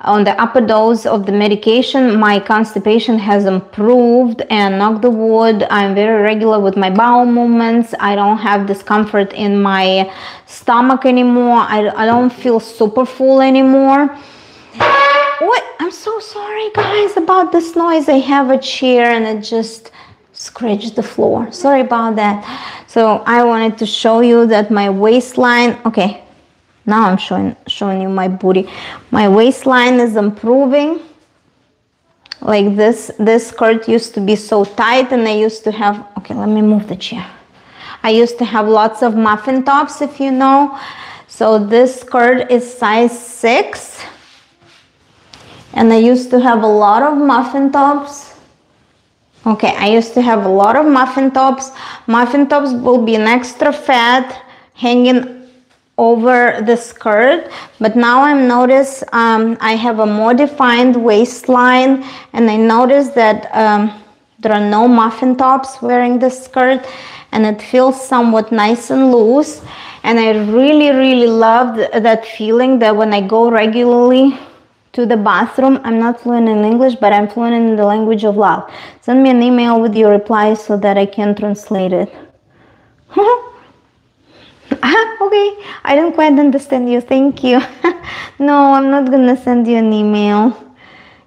on the upper dose of the medication, my constipation has improved, and knock the wood, I'm very regular with my bowel movements. I don't have discomfort in my stomach anymore. I don't feel super full anymore. What? I'm so sorry, guys, about this noise. I have a chair and it just scratched the floor. Sorry about that. So I wanted to show you that my waistline, okay, now I'm showing you my booty. My waistline is improving. Like this skirt used to be so tight, and I used to have, okay, let me move the chair. I used to have lots of muffin tops, if you know. So this skirt is size 6. And I used to have a lot of muffin tops. Okay, I used to have a lot of muffin tops. Muffin tops will be an extra fat hanging over the skirt, but now I notice I have a more defined waistline, and I notice that there are no muffin tops wearing this skirt, and it feels somewhat nice and loose. And I really love that feeling that when I go regularly to the bathroom, I'm not fluent in English, but I'm fluent in the language of love. Send me an email with your reply so that I can translate it. Okay, I don't quite understand you. Thank you. No, I'm not gonna send you an email.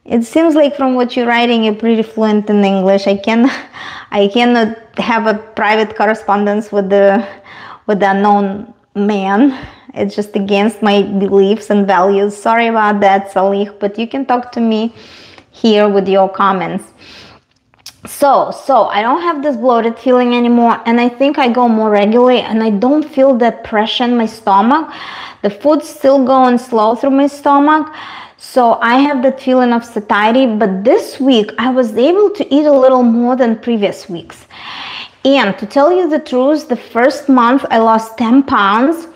It seems like from what you're writing, you're pretty fluent in English. I cannot have a private correspondence with the unknown man. It's just against my beliefs and values. Sorry about that, Salih, but you can talk to me here with your comments. So I don't have this bloated feeling anymore, and I think I go more regularly, and I don't feel that pressure in my stomach. The food's still going slow through my stomach, so I have that feeling of satiety. But this week I was able to eat a little more than previous weeks. And to tell you the truth, the first month I lost 10 pounds,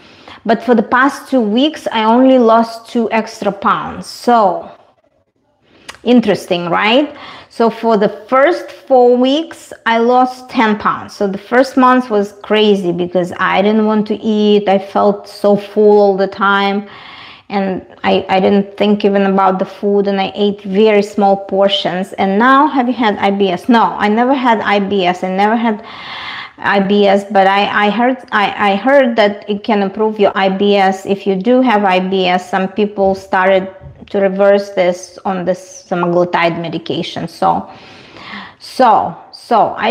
but for the past 2 weeks I only lost 2 extra pounds. So interesting, right? So for the first 4 weeks, I lost 10 pounds. So the first month was crazy because I didn't want to eat. I felt so full all the time. And I didn't think even about the food, and I ate very small portions. And now, have you had IBS? No, I never had IBS. I never had IBS, but I heard that it can improve your IBS. If you do have IBS, some people started reverse this on this semaglutide medication. So I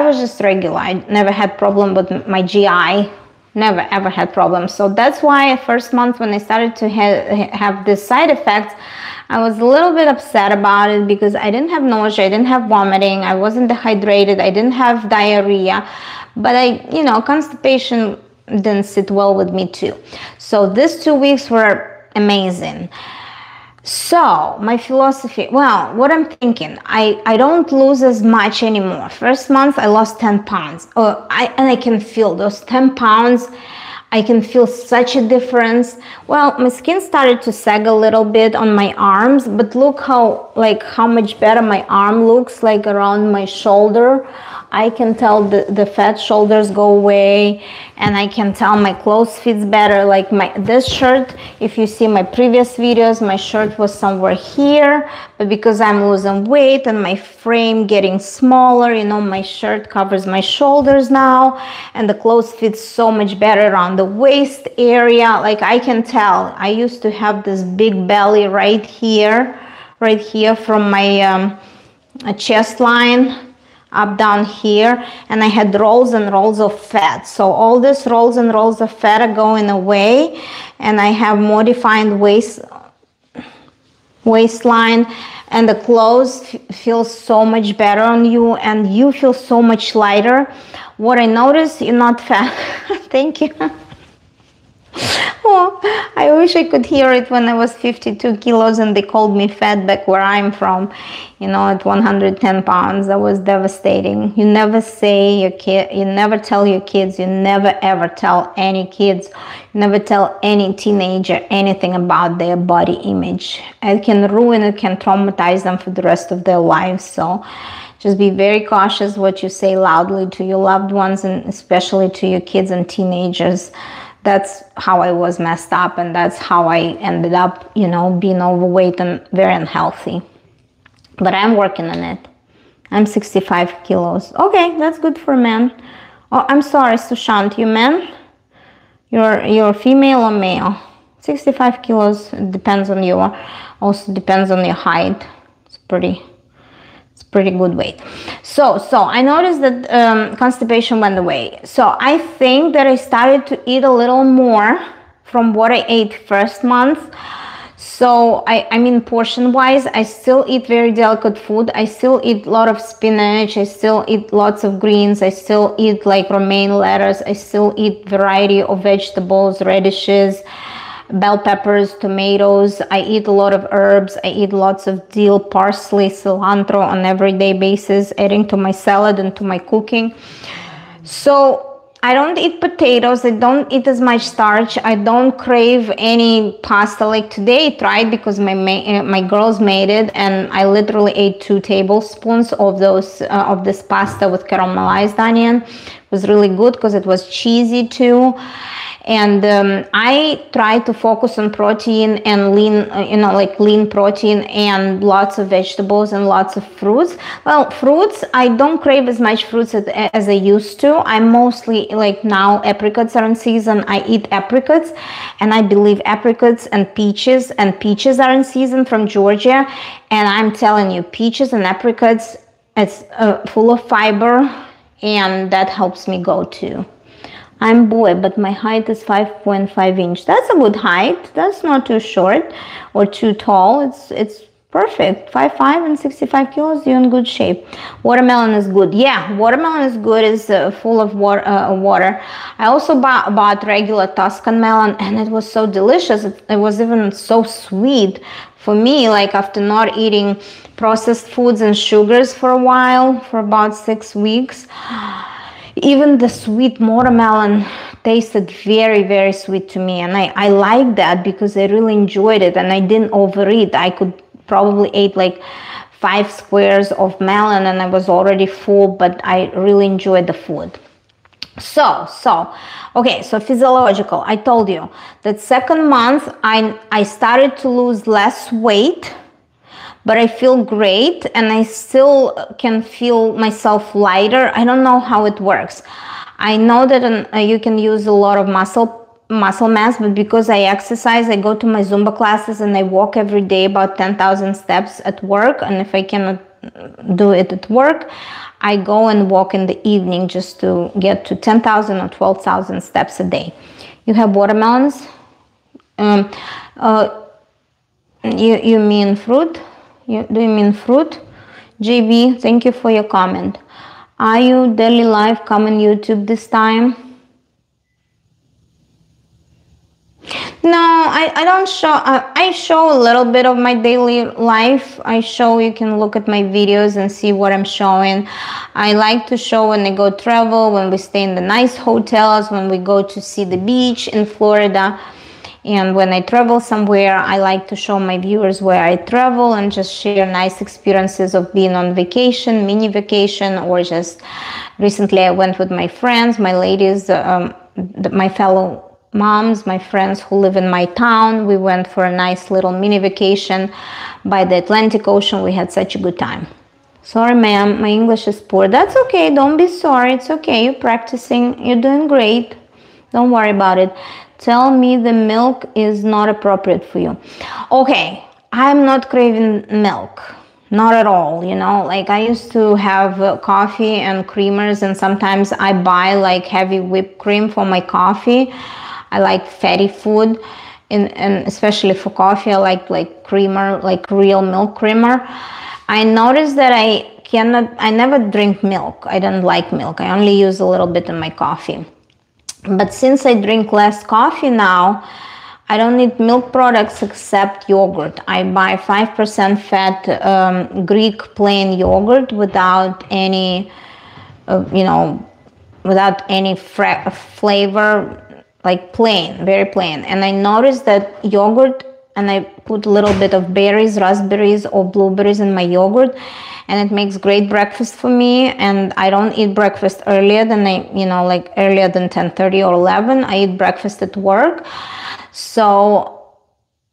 was just regular. I never had problem with my GI, never ever had problems. So that's why first month when I started to have this side effects, I was a little bit upset about it because I didn't have nausea, I didn't have vomiting, I wasn't dehydrated, I didn't have diarrhea, but constipation didn't sit well with me too. So these 2 weeks were amazing. So my philosophy, well, what I'm thinking, I don't lose as much anymore. First month I lost 10 pounds. And I can feel those 10 pounds. I can feel such a difference. Well, my skin started to sag a little bit on my arms, but look how much better my arm looks, like around my shoulder. I can tell the fat shoulders go away, and I can tell my clothes fits better. Like this shirt, if you see my previous videos, my shirt was somewhere here, but because I'm losing weight and my frame getting smaller, my shirt covers my shoulders now, and the clothes fit so much better around the waist area. Like I can tell, I used to have this big belly right here from my chest line up down here, and I had rolls and rolls of fat. So all these rolls and rolls of fat are going away, and I have more defined waistline, and the clothes feel so much better on you, and you feel so much lighter. What I noticed, you're not fat. Thank you. Oh, I wish I could hear it when I was 52 kilos and they called me fat back where I'm from, at 110 pounds. That was devastating. You never say you never tell your kids, you never ever tell any kids, you never tell any teenager anything about their body image. It can ruin, it can traumatize them for the rest of their lives. So just be very cautious what you say loudly to your loved ones, and especially to your kids and teenagers. That's how I was messed up, and that's how I ended up, being overweight and very unhealthy. But I'm working on it. I'm 65 kilos. Okay, that's good for men. Oh, I'm sorry, Sushant, you men? You're female or male? 65 kilos, it depends on you. Also depends on your height. It's pretty good weight. So I noticed that constipation went away. So I think that I started to eat a little more from what I ate first month. So I mean, portion wise, I still eat very delicate food. I still eat a lot of spinach. I still eat lots of greens. I still eat like romaine lettuce. I still eat variety of vegetables, radishes, bell peppers, tomatoes. I eat a lot of herbs. I eat lots of dill, parsley, cilantro on everyday basis, adding to my salad and to my cooking. So I don't eat potatoes. I don't eat as much starch. I don't crave any pasta. Like today I tried because my girls made it, and I literally ate 2 tablespoons of this pasta with caramelized onion. It was really good because it was cheesy too. And I try to focus on protein and lean, lean protein and lots of vegetables and lots of fruits. Well, fruits, I don't crave as much fruits as I used to. I'm mostly now apricots are in season. I eat apricots, and I believe apricots and peaches are in season from Georgia. And I'm telling you, peaches and apricots, it's full of fiber, and that helps me go too. I'm boy, but my height is 5.5 inch. That's a good height. That's not too short or too tall. It's perfect. 5'5" and 65 kilos, you're in good shape. Watermelon is good. Yeah, watermelon is good. It's full of water. I also bought regular Tuscan melon, and it was so delicious. It was even so sweet. For me, after not eating processed foods and sugars for a while, for about 6 weeks, even the sweet watermelon tasted very, very sweet to me. And I like that because I really enjoyed it, and I didn't overeat. I could probably eat 5 squares of melon and I was already full, but I really enjoyed the food. So physiological. I told you that second month I started to lose less weight, but I feel great, and I still can feel myself lighter. I don't know how it works. I know that you can use a lot of muscle muscle mass, but because I exercise, I go to my Zumba classes and I walk every day about 10,000 steps at work. And if I cannot do it at work, I go and walk in the evening just to get to 10,000 or 12,000 steps a day. You have watermelons? You mean fruit? Do you mean fruit? JB, thank you for your comment. Are you daily live coming YouTube this time? No, I don't show. I show a little bit of my daily life. I show, you can look at my videos and see what I'm showing. I like to show when I go travel, when we stay in the nice hotels, when we go to see the beach in Florida. And when I travel somewhere, I like to show my viewers where I travel and just share nice experiences of being on vacation, mini vacation, or just recently I went with my friends, my ladies, my fellow moms, my friends who live in my town. We went for a nice little mini vacation by the Atlantic Ocean. We had such a good time. Sorry, ma'am, my English is poor. That's okay. Don't be sorry. It's okay. You're practicing. You're doing great. Don't worry about it. Tell me the milk is not appropriate for you. Okay, I'm not craving milk. Not at all, you know. Like I used to have coffee and creamers, and sometimes I buy like heavy whipped cream for my coffee. I like fatty food, and especially for coffee, I like creamer, like real milk creamer. I noticed that I never drink milk. I don't like milk. I only use a little bit in my coffee. But since I drink less coffee now, I don't need milk products except yogurt. I buy 5% fat Greek plain yogurt without any, without any flavor, like plain, very plain. And I noticed that yogurt, and I put a little bit of berries, raspberries or blueberries in my yogurt, and it makes great breakfast for me. And I don't eat breakfast earlier than like earlier than 10:30 or 11. I eat breakfast at work. So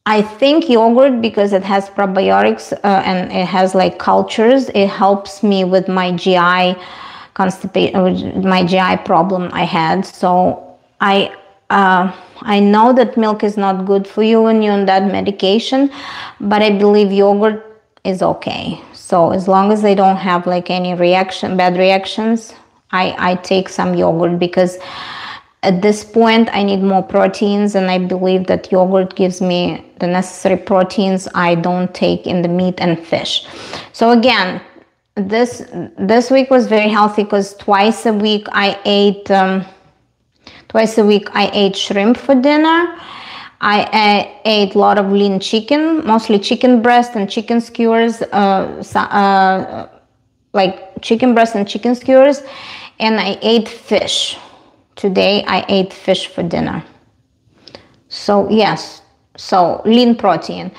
I think yogurt, because it has probiotics and it has like cultures, it helps me with my GI constipation, my GI problem I had. So I know that milk is not good for you when you're on that medication, but I believe yogurt is okay. So as long as I don't have like any bad reactions, I take some yogurt, because at this point I need more proteins, and I believe that yogurt gives me the necessary proteins I don't take in the meat and fish. So again, this week was very healthy, because twice a week I ate shrimp for dinner. I ate a lot of lean chicken, mostly chicken breast and chicken skewers, like chicken breast and chicken skewers, and I ate fish. Today I ate fish for dinner. So yes, so lean protein.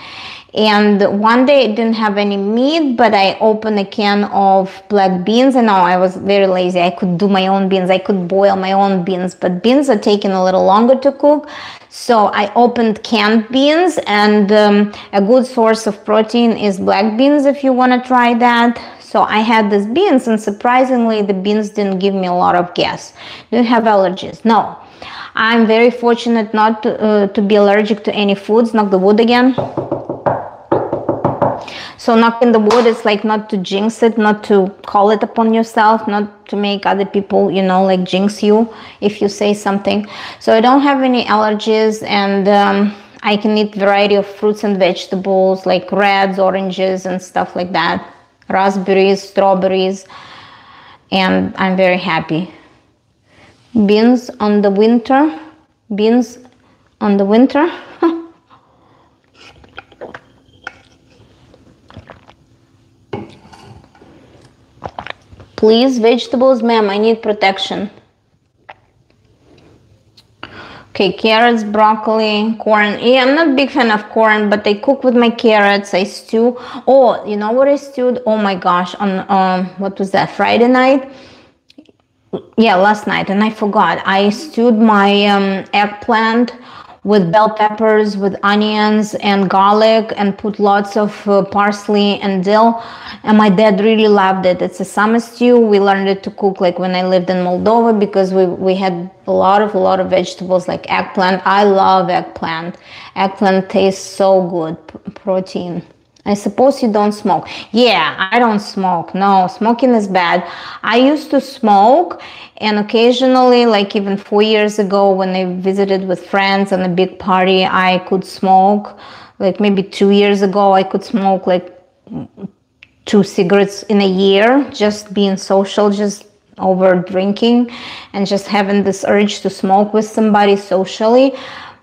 And one day I didn't have any meat, but I opened a can of black beans. And I was very lazy. I could do my own beans. I could boil my own beans, but beans are taking a little longer to cook. So I opened canned beans, and a good source of protein is black beans if you want to try that. So I had these beans, and surprisingly, the beans didn't give me a lot of gas. Do you have allergies? No. I'm very fortunate not to be allergic to any foods. Knock the wood again. So knocking the wood is like not to jinx it, not to call it upon yourself, not to make other people, like jinx you if you say something. So I don't have any allergies, and I can eat variety of fruits and vegetables like reds, oranges, and stuff like that. Raspberries, strawberries, and I'm very happy. Beans on the winter. Beans on the winter. Please, vegetables, ma'am, I need protection. Okay, carrots, broccoli, corn. Yeah, I'm not a big fan of corn, but I cook with my carrots. I stew. Oh, you know what I stewed? Oh my gosh, on what was that, Friday night? Yeah, last night, and I forgot. I stewed my eggplant with bell peppers, with onions and garlic, and put lots of parsley and dill. And my dad really loved it. It's a summer stew. We learned it to cook like when I lived in Moldova, because we had a lot of vegetables like eggplant. I love eggplant. Eggplant tastes so good. Protein. I suppose you don't smoke. Yeah, I don't smoke. No, smoking is bad. I used to smoke, and occasionally, like even 4 years ago when I visited with friends on a big party, I could smoke. Like maybe 2 years ago, I could smoke like 2 cigarettes in a year, just being social, just over drinking and just having this urge to smoke with somebody socially.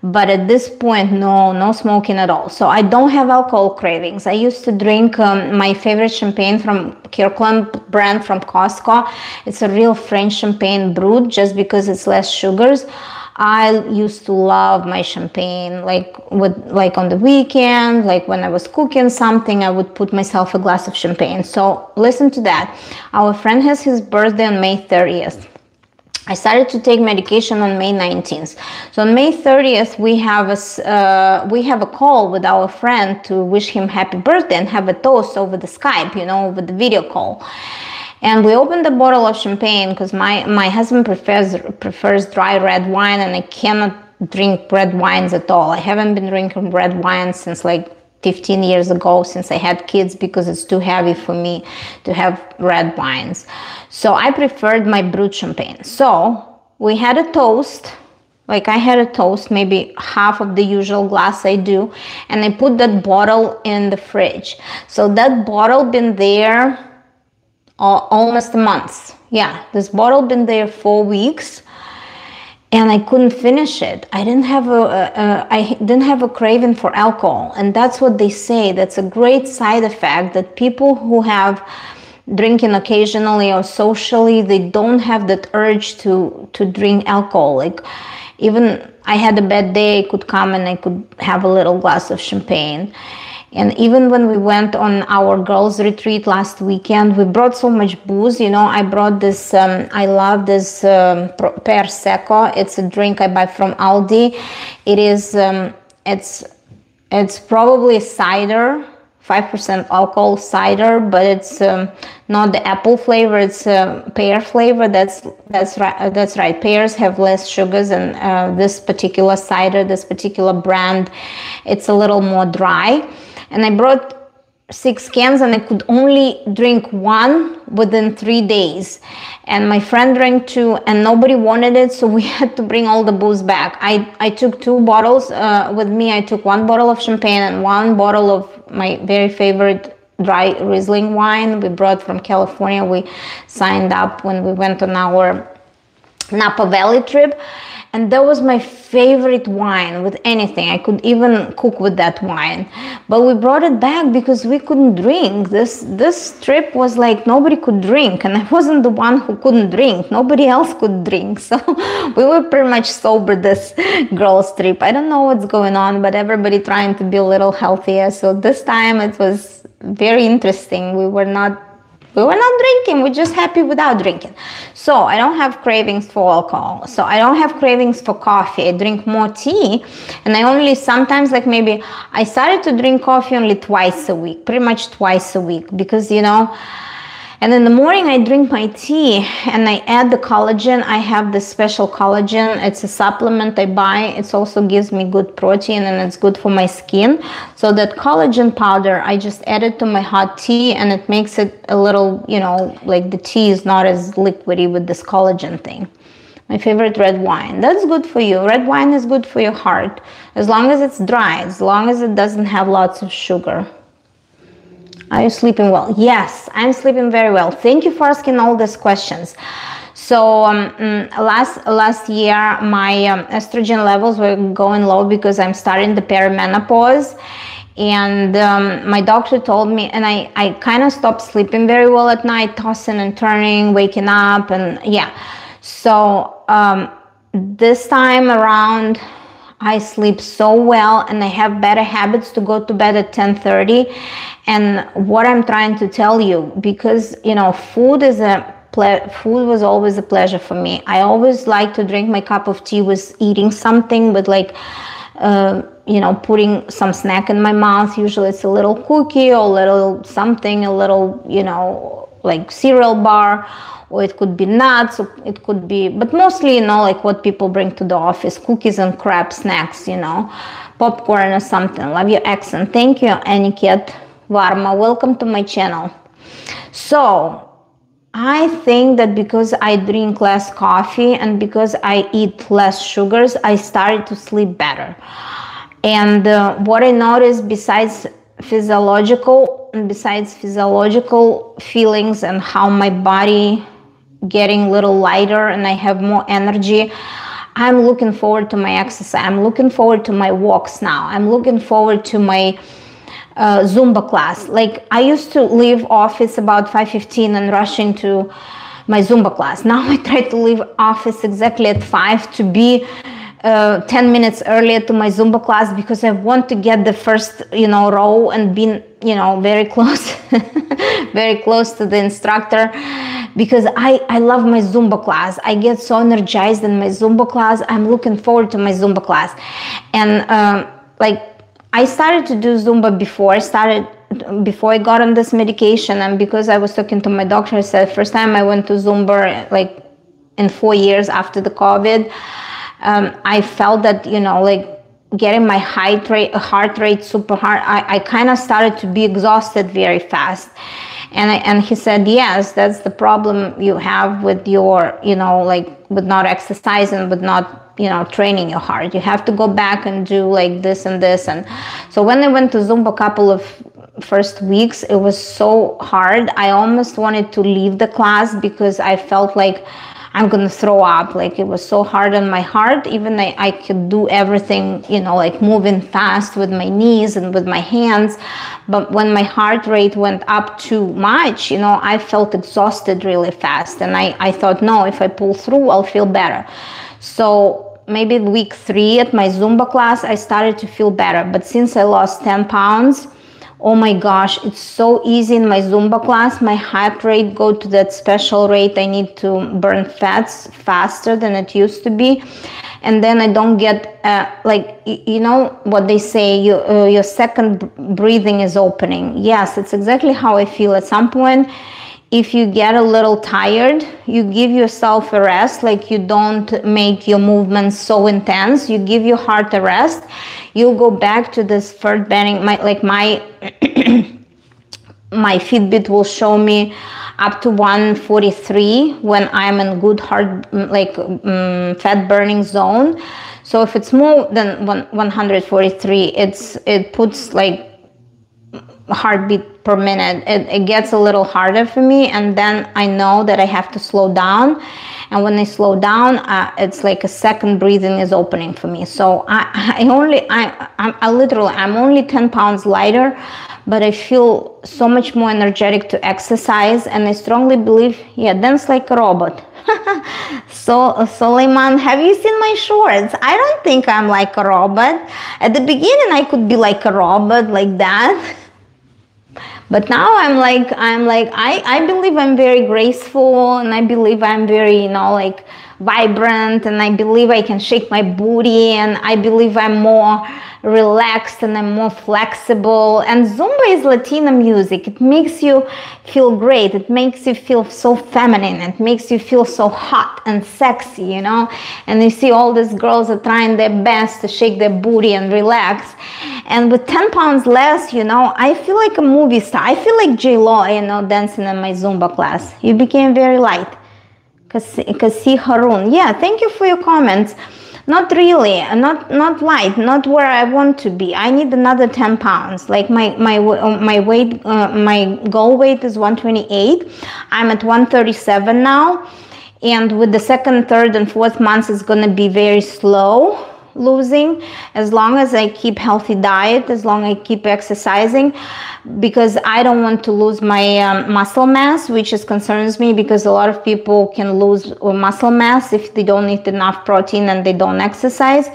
But at this point, no smoking at all. So I don't have alcohol cravings. I used to drink my favorite champagne from Kirkland brand from Costco. It's a real French champagne brewed just because it's less sugars. I used to love my champagne, like on the weekend, like when I was cooking something, I would put myself a glass of champagne. So listen to that. Our friend has his birthday on May 30th. I started to take medication on May 19th. So on May 30th, we have a call with our friend to wish him happy birthday and have a toast over the Skype, over the video call. And we opened a bottle of champagne because my husband prefers dry red wine, and I cannot drink red wines at all. I haven't been drinking red wine since like 15 years ago, since I had kids, because it's too heavy for me to have red wines. So I preferred my brut champagne. So we had a toast, like I had a toast, maybe half of the usual glass I do, and I put that bottle in the fridge. So that bottle been there almost a month. Yeah, this bottle been there 4 weeks. And I couldn't finish it. I didn't have a craving for alcohol, and that's what they say. That's a great side effect, that people who have drinking occasionally or socially, they don't have that urge to drink alcohol. Like even I had a bad day, I could come and I could have a little glass of champagne. And even when we went on our girls' retreat last weekend, we brought so much booze. I brought this, I love this Per Secco. It's a drink I buy from Aldi. It is, it's probably cider, 5% alcohol cider, but it's not the apple flavor, it's pear flavor. That's right. Pears have less sugars, and this particular cider, this particular brand, it's a little more dry. And I brought 6 cans, and I could only drink 1 within 3 days. And my friend drank 2, and nobody wanted it, so we had to bring all the booze back. I took 2 bottles with me. I took 1 bottle of champagne and 1 bottle of my very favorite dry Riesling wine we brought from California. We signed up when we went on our Napa Valley trip. And that was my favorite wine with anything. I could even cook with that wine. But we brought it back because we couldn't drink. This trip was like nobody could drink. And I wasn't the one who couldn't drink. Nobody else could drink. So we were pretty much sober this girls' trip. I don't know what's going on, but everybody trying to be a little healthier. So this time it was very interesting. We were not drinking. We're just happy without drinking. So I don't have cravings for alcohol. So I don't have cravings for coffee. I drink more tea, and I only sometimes, like maybe I started to drink coffee only twice a week, pretty much twice a week, because and in the morning I drink my tea and I add the collagen. I have this special collagen. It's a supplement I buy. It also gives me good protein, and it's good for my skin. So that collagen powder, I just add it to my hot tea, and it makes it a little, like the tea is not as liquidy with this collagen thing. My favorite red wine. That's good for you. Red wine is good for your heart, as long as it's dry, as long as it doesn't have lots of sugar. Are you sleeping well? Yes, I'm sleeping very well. Thank you for asking all these questions. So last year, my estrogen levels were going low because I'm starting the perimenopause. And my doctor told me, and I kind of stopped sleeping very well at night, tossing and turning, waking up, and yeah. So this time around, I sleep so well, and I have better habits to go to bed at 10:30. And what I'm trying to tell you, because food was always a pleasure for me. I always like to drink my cup of tea with eating something, but like you know, putting some snack in my mouth. Usually it's a little cookie or a little something, a little, you know, like cereal bar, or it could be nuts, or it could be, but mostly, you know, like what people bring to the office, cookies and crab snacks, you know, popcorn or something. Love your accent. Thank you, Aniket Varma. Welcome to my channel. So I think that because I drink less coffee and because I eat less sugars, I started to sleep better. And what I noticed besides physiological feelings and how my body getting a little lighter and I have more energy, I'm looking forward to my exercise. I'm looking forward to my walks now. I'm looking forward to my Zumba class. Like I used to leave office about 5:15 and rush into my Zumba class. Now I try to leave office exactly at 5 to be 10 minutes earlier to my Zumba class, because I want to get the first, you know, row and be, you know, very close, very close to the instructor, because I love my Zumba class. I get so energized in my Zumba class. I'm looking forward to my Zumba class. And like I started to do Zumba before I got on this medication, and because I was talking to my doctor, I said first time I went to Zumba like in 4 years after the COVID. I felt that, you know, like getting my heart rate super hard, I kind of started to be exhausted very fast. And he said, yes, that's the problem you have with your, you know, like with not exercising, with not, you know, training your heart. You have to go back and do like this and this. And so when I went to Zumba a couple of first weeks, it was so hard. I almost wanted to leave the class because I felt like I'm gonna throw up. Like it was so hard on my heart. Even I could do everything, you know, like moving fast with my knees and with my hands, but when my heart rate went up too much, you know, I felt exhausted really fast. And I thought, no, if I pull through, I'll feel better. So maybe week 3 at my Zumba class, I started to feel better. But since I lost 10 pounds, oh my gosh, it's so easy in my Zumba class. My heart rate go to that special rate. I need to burn fats faster than it used to be. And then I don't get, like, you know what they say, your second breathing is opening. Yes, it's exactly how I feel at some point. If you get a little tired, you give yourself a rest, like you don't make your movements so intense. You give your heart a rest. You'll go back to this first bending. My my Fitbit will show me up to 143 when I'm in good heart, like fat burning zone. So if it's more than 143, it puts like heartbeat per minute. It gets a little harder for me, and then I know that I have to slow down. And when I slow down, it's like a second breathing is opening for me. So I'm only 10 pounds lighter, but I feel so much more energetic to exercise. And I strongly believe, yeah, dance like a robot. So Suleiman, have you seen my shorts? I don't think I'm like a robot. At the beginning, I could be like a robot like that. But now I believe I'm very graceful, and I believe I'm very, you know, like vibrant, and I believe I can shake my booty, and I believe I'm more relaxed and I'm more flexible. And Zumba is Latina music. It makes you feel great. It makes you feel so feminine. It makes you feel so hot and sexy, you know. And you see all these girls are trying their best to shake their booty and relax. And with 10 pounds less, you know, I feel like a movie star. I feel like J-Lo, you know, dancing in my Zumba class. You became very light. Kasi Harun. Yeah, thank you for your comments. Not really, not light, not where I want to be. I need another 10 pounds. Like my weight, my goal weight is 128. I'm at 137 now. And with the second, third, and fourth months, it's going to be very slow losing, as long as I keep healthy diet, as long as I keep exercising, because I don't want to lose my muscle mass, which is concerns me, because a lot of people can lose muscle mass if they don't eat enough protein and they don't exercise.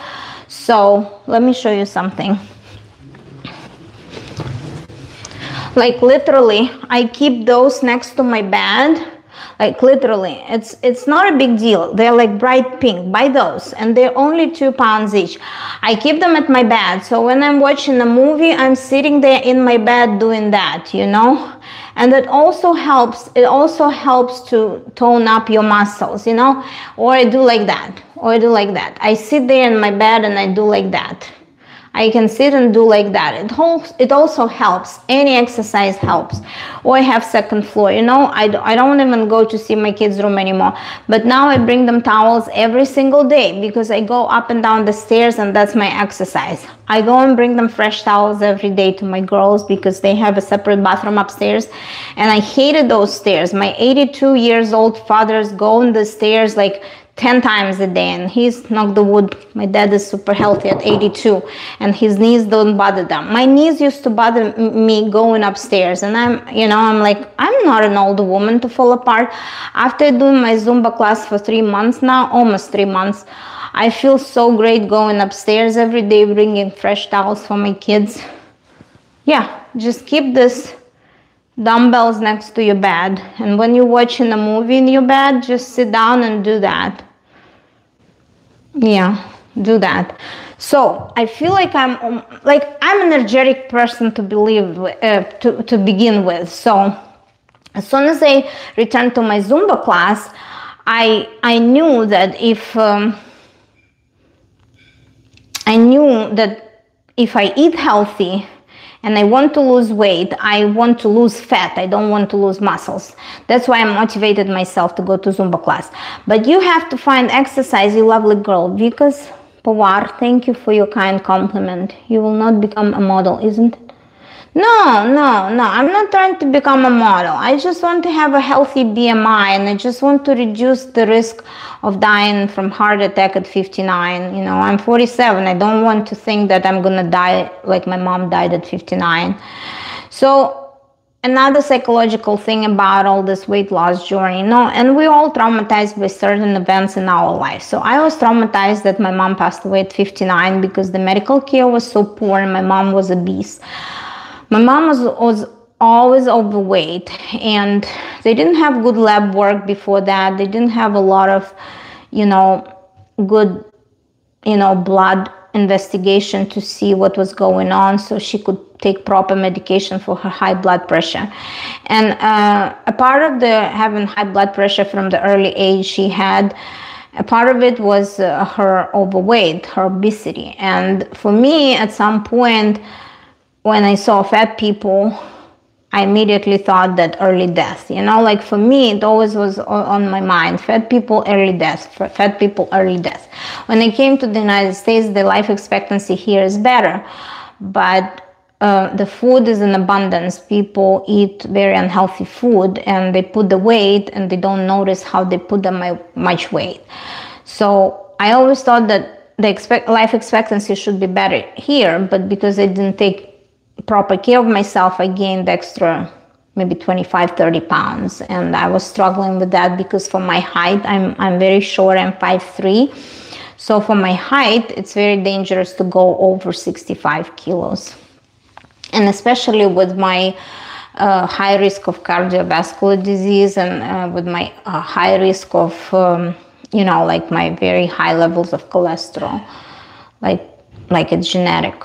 So let me show you something. Like literally, I keep those next to my bed. like literally. It's not a big deal. They're like bright pink. Buy those, and they're only 2 pounds each. I keep them at my bed, so when I'm watching a movie, I'm sitting there in my bed doing that, you know. And that also helps. It also helps to tone up your muscles, you know. Or I do like that, I sit there in my bed and I do like that. I can sit and do like that. It also helps. Any exercise helps. Or I have second floor, you know. I don't even go to see my kids' room anymore. But now I bring them towels every single day because I go up and down the stairs, and that's my exercise. I go and bring them fresh towels every day to my girls because they have a separate bathroom upstairs. And I hated those stairs. My 82 years old fathers go on the stairs like 10 times a day, and he's knocked the wood. My dad is super healthy at 82, and his knees don't bother them. My knees used to bother me going upstairs, and I'm like, I'm not an older woman to fall apart. After doing my Zumba class for 3 months now, almost 3 months, I feel so great going upstairs every day, bringing fresh towels for my kids. Yeah, just keep this dumbbells next to your bed, and when you're watching a movie in your bed, just sit down and do that. Yeah, do that. So I feel like I'm an energetic person to begin with. So as soon as I returned to my Zumba class, I knew that if I eat healthy and I want to lose weight, I want to lose fat, I don't want to lose muscles. That's why I motivated myself to go to Zumba class. But you have to find exercise, you lovely girl. Because Pawar, thank you for your kind compliment. You will not become a model, isn't it? No, I'm not trying to become a model. I just want to have a healthy BMI, and I just want to reduce the risk of dying from heart attack at 59. You know, I'm 47. I don't want to think that I'm gonna die like my mom died at 59. So another psychological thing about all this weight loss journey, you know, and we're all traumatized by certain events in our life. So I was traumatized that my mom passed away at 59 because the medical care was so poor and my mom was obese. My mom was always overweight, and they didn't have good lab work before that. They didn't have a lot of, good, blood investigation to see what was going on so she could take proper medication for her high blood pressure. And a part of having high blood pressure from the early age she had, a part of it was her overweight, her obesity. And for me, at some point, when I saw fat people, I immediately thought that early death, like for me, it always was on my mind, fat people, early death, fat people, early death. When I came to the United States, the life expectancy here is better, but the food is in abundance. People eat very unhealthy food, and they put the weight, and they don't notice how they put them much weight. So I always thought that life expectancy should be better here, but because I didn't take proper care of myself, I gained extra maybe 25-30 pounds, and I was struggling with that because for my height, I'm very short. I'm 5'3", so for my height it's very dangerous to go over 65 kilos, and especially with my high risk of cardiovascular disease, and with my high risk of like my very high levels of cholesterol, like it's genetic.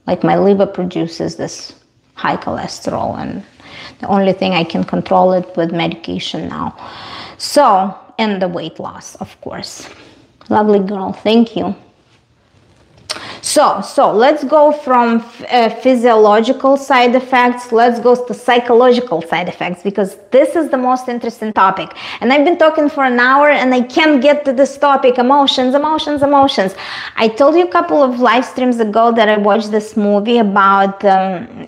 Like my liver produces this high cholesterol, and the only thing I can control it with medication now. So, and the weight loss, of course. Lovely girl, thank you. So let's go from physiological side effects, let's go to psychological side effects, because this is the most interesting topic. And I've been talking for an hour and I can't get to this topic, emotions. I told you a couple of live streams ago that I watched this movie about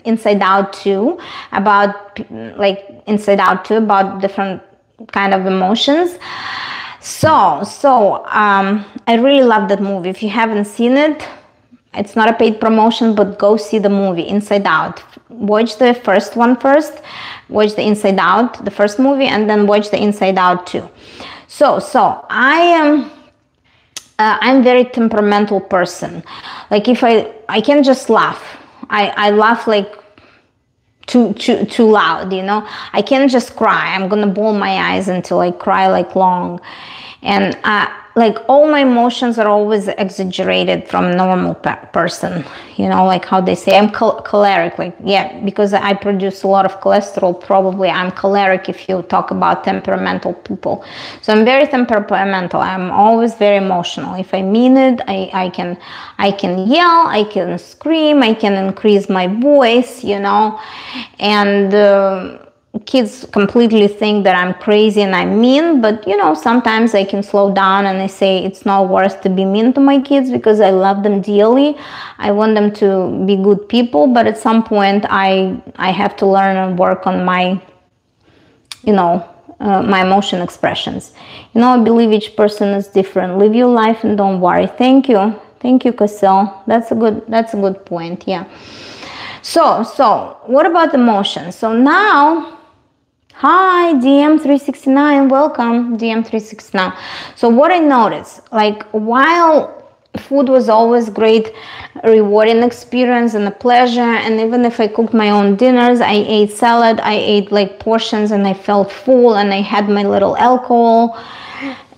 Inside Out 2, about different kind of emotions. So I really love that movie. If you haven't seen it, it's not a paid promotion, but go see the movie Inside Out. Watch the first one first, watch the Inside Out, the first movie, and then watch the Inside Out 2. So I'm very temperamental person. Like if I can just laugh. I laugh like too loud, you know. I can't just cry. I'm gonna bawl my eyes until I cry like long. And like all my emotions are always exaggerated from a normal person, you know, like how they say I'm choleric, like, yeah, because I produce a lot of cholesterol, probably I'm choleric if you talk about temperamental people. So I'm very temperamental. I'm always very emotional. If I mean it, I can yell, I can scream, I can increase my voice, you know. And kids completely think that I'm crazy and I'm mean, but you know, sometimes I can slow down and I say it's not worth to be mean to my kids because I love them dearly. I want them to be good people, but at some point I have to learn and work on my, you know, my emotion expressions. You know, I believe each person is different. Live your life and don't worry. Thank you, Casil. That's a good point. Yeah. So what about emotions? So now, hi, DM369, welcome, DM369. So what I noticed, like, while food was always great, rewarding experience and a pleasure, and even if I cooked my own dinners, I ate salad, I ate like portions and I felt full, and I had my little alcohol,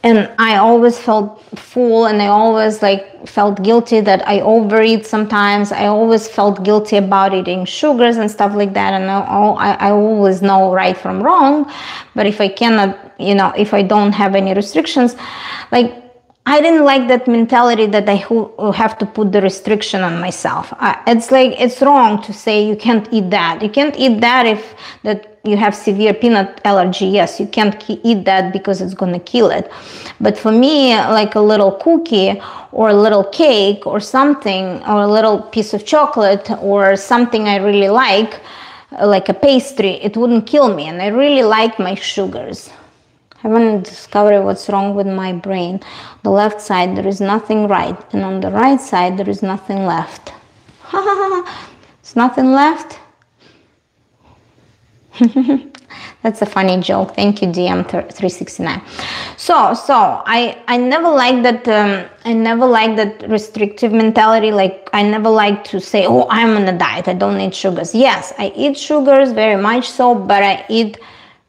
and I always felt full, and I always like felt guilty that I overeat sometimes. I always felt guilty about eating sugars and stuff like that, and I always know right from wrong. But if I cannot, you know, if I don't have any restrictions, like, I didn't like that mentality that I have to put the restriction on myself. It's like, it's wrong to say you can't eat that. You can't eat that if that you have severe peanut allergy. Yes, you can't eat that because it's going to kill it. But for me, like a little cookie or a little cake or something, or a little piece of chocolate or something I really like a pastry, it wouldn't kill me. And I really like my sugars. I want to discover what's wrong with my brain. The left side, there is nothing right. And on the right side, there is nothing left. There's nothing left? That's a funny joke. Thank you, DM369. So I never liked that. I never liked that restrictive mentality. Like, I never liked to say, "Oh, I'm on a diet. I don't eat sugars." Yes, I eat sugars very much so, but I eat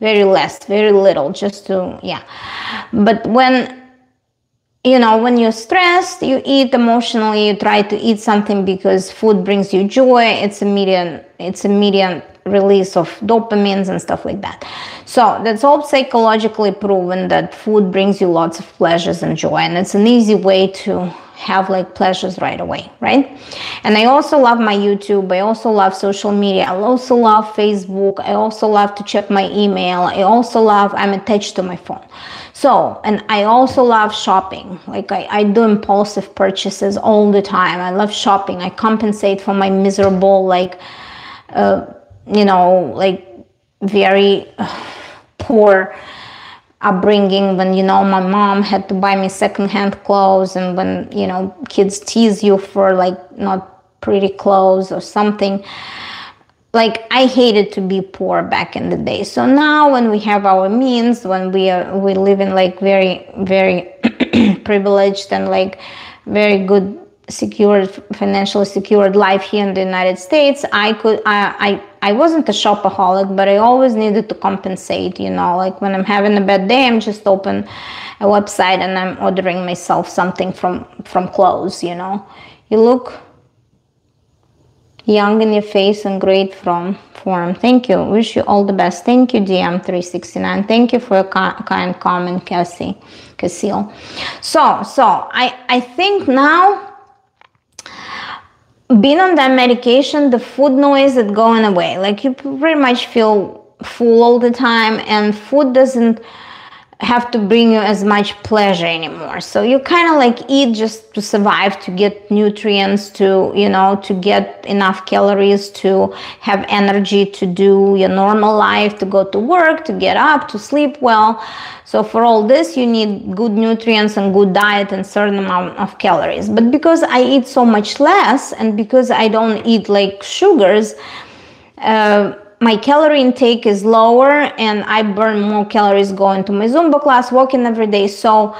very little, just to, yeah. But when, you know, when you're stressed, you eat emotionally, you try to eat something because food brings you joy. It's immediate release of dopamines and stuff like that. So that's all psychologically proven that food brings you lots of pleasures and joy, and it's an easy way to have like pleasures right away, right? And I also love my YouTube. I also love social media. I also love Facebook. I also love to check my email. I'm attached to my phone. So, and I also love shopping. Like, I do impulsive purchases all the time. I love shopping. I compensate for my miserable, like, you know, like very poor upbringing, when, you know, my mom had to buy me secondhand clothes, and when, you know, kids tease you for like not pretty clothes or something. Like, I hated to be poor back in the day. So now when we have our means, when we live in like very privileged and like very good financially secured life here in the United States, I wasn't a shopaholic, but I always needed to compensate, you know, like when I'm having a bad day, I'm just open a website and I'm ordering myself something from clothes, you know. You look young in your face and great form. Thank you. Wish you all the best. Thank you, DM369. Thank you for your kind comment, Casil. So I think now, being on that medication, the food noise is going away. Like, you pretty much feel full all the time, and food doesn't have to bring you as much pleasure anymore. So you kind of like eat just to survive, to get nutrients, to, you know, to get enough calories, to have energy to do your normal life, to go to work, to get up, to sleep well. So for all this, you need good nutrients and good diet and certain amount of calories. But because I eat so much less, and because I don't eat like sugars, my calorie intake is lower, and I burn more calories going to my Zumba class, walking every day. So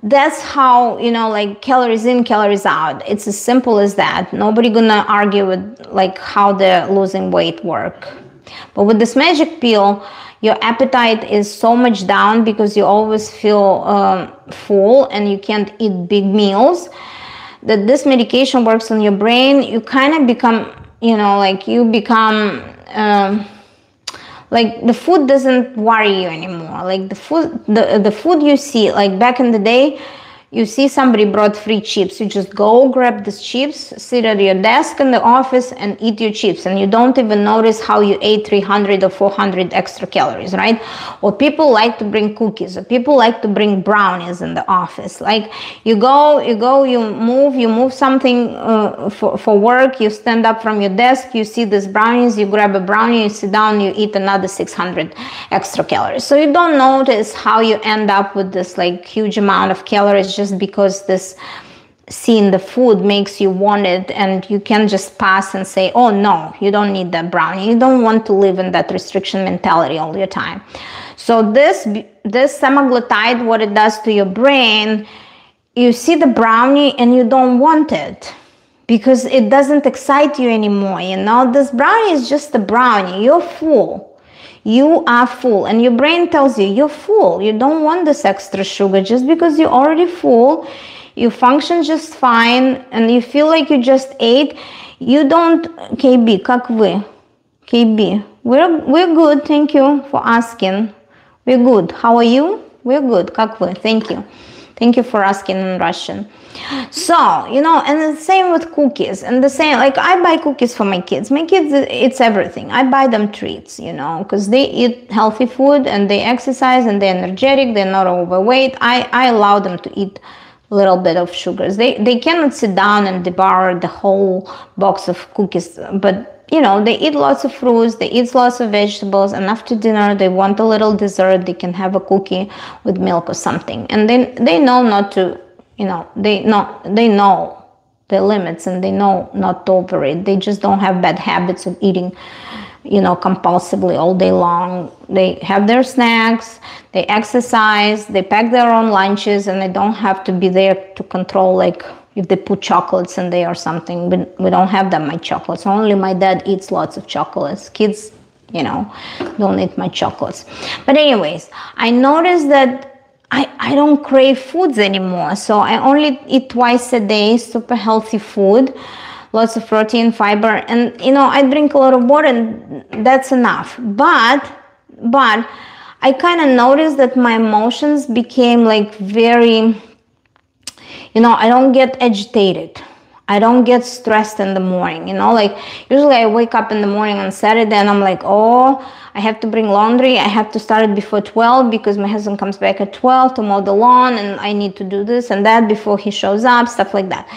that's how, you know, like calories in, calories out. It's as simple as that. Nobody gonna argue with like how the losing weight work. But with this magic pill, your appetite is so much down because you always feel full and you can't eat big meals, that this medication works on your brain. You kind of become, you know, like you become like the food doesn't worry you anymore. Like the food you see, like back in the day, you see somebody brought free chips, you just go grab these chips, sit at your desk in the office and eat your chips, and you don't even notice how you ate 300 or 400 extra calories, right? Or people like to bring cookies, or people like to bring brownies in the office. Like you move something for work, you stand up from your desk, you see these brownies, you grab a brownie, you sit down, you eat another 600 extra calories. So you don't notice how you end up with this like huge amount of calories, just because this seeing the food makes you want it, and you can just pass and say, oh no, you don't need that brownie. You don't want to live in that restriction mentality all your time. So this semaglutide, what it does to your brain, you see the brownie and you don't want it because it doesn't excite you anymore. You know, this brownie is just a brownie. You're full. You are full, and your brain tells you you're full. You don't want this extra sugar just because you're already full. You function just fine and you feel like you just ate. You don't. KB, как вы? KB, we're good. Thank you for asking. We're good. How are you? We're good. Как вы? Thank you. Thank you for asking in Russian. So, you know, and the same with cookies, and the same, like I buy cookies for my kids. My kids, it's everything. I buy them treats, you know, because they eat healthy food and they exercise and they're energetic, they're not overweight. I allow them to eat a little bit of sugars. They cannot sit down and devour the whole box of cookies, but you know, they eat lots of fruits, they eat lots of vegetables, and after dinner they want a little dessert, they can have a cookie with milk or something. And then they know not to, you know, they know the limits and they know not to overeat. They just don't have bad habits of eating, you know, compulsively all day long. They have their snacks, they exercise, they pack their own lunches, and they don't have to be there to control, like if they put chocolates in there or something. We don't have that much chocolates. Only my dad eats lots of chocolates. Kids, you know, don't eat much chocolates. But anyways, I noticed that I don't crave foods anymore. So I only eat twice a day, super healthy food, lots of protein, fiber, and you know, I drink a lot of water, and that's enough. But I kind of noticed that my emotions became like very, you know, I don't get agitated. I don't get stressed in the morning, you know, like usually I wake up in the morning on Saturday and I'm like, oh, I have to bring laundry. I have to start it before 12 because my husband comes back at 12 to mow the lawn, and I need to do this and that before he shows up, stuff like that.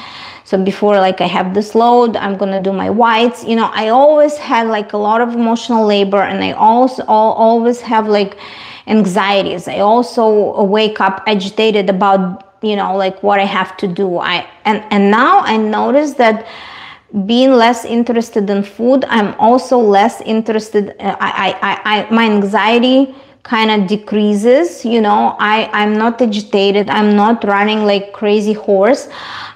So before like I have this load, I'm going to do my whites. You know, I always had like a lot of emotional labor, and I also always have like anxieties. I also wake up agitated about, you know, like what I have to do. And now I notice that being less interested in food, I'm also less interested. My anxiety kind of decreases, you know. I'm not agitated. I'm not running like crazy horse.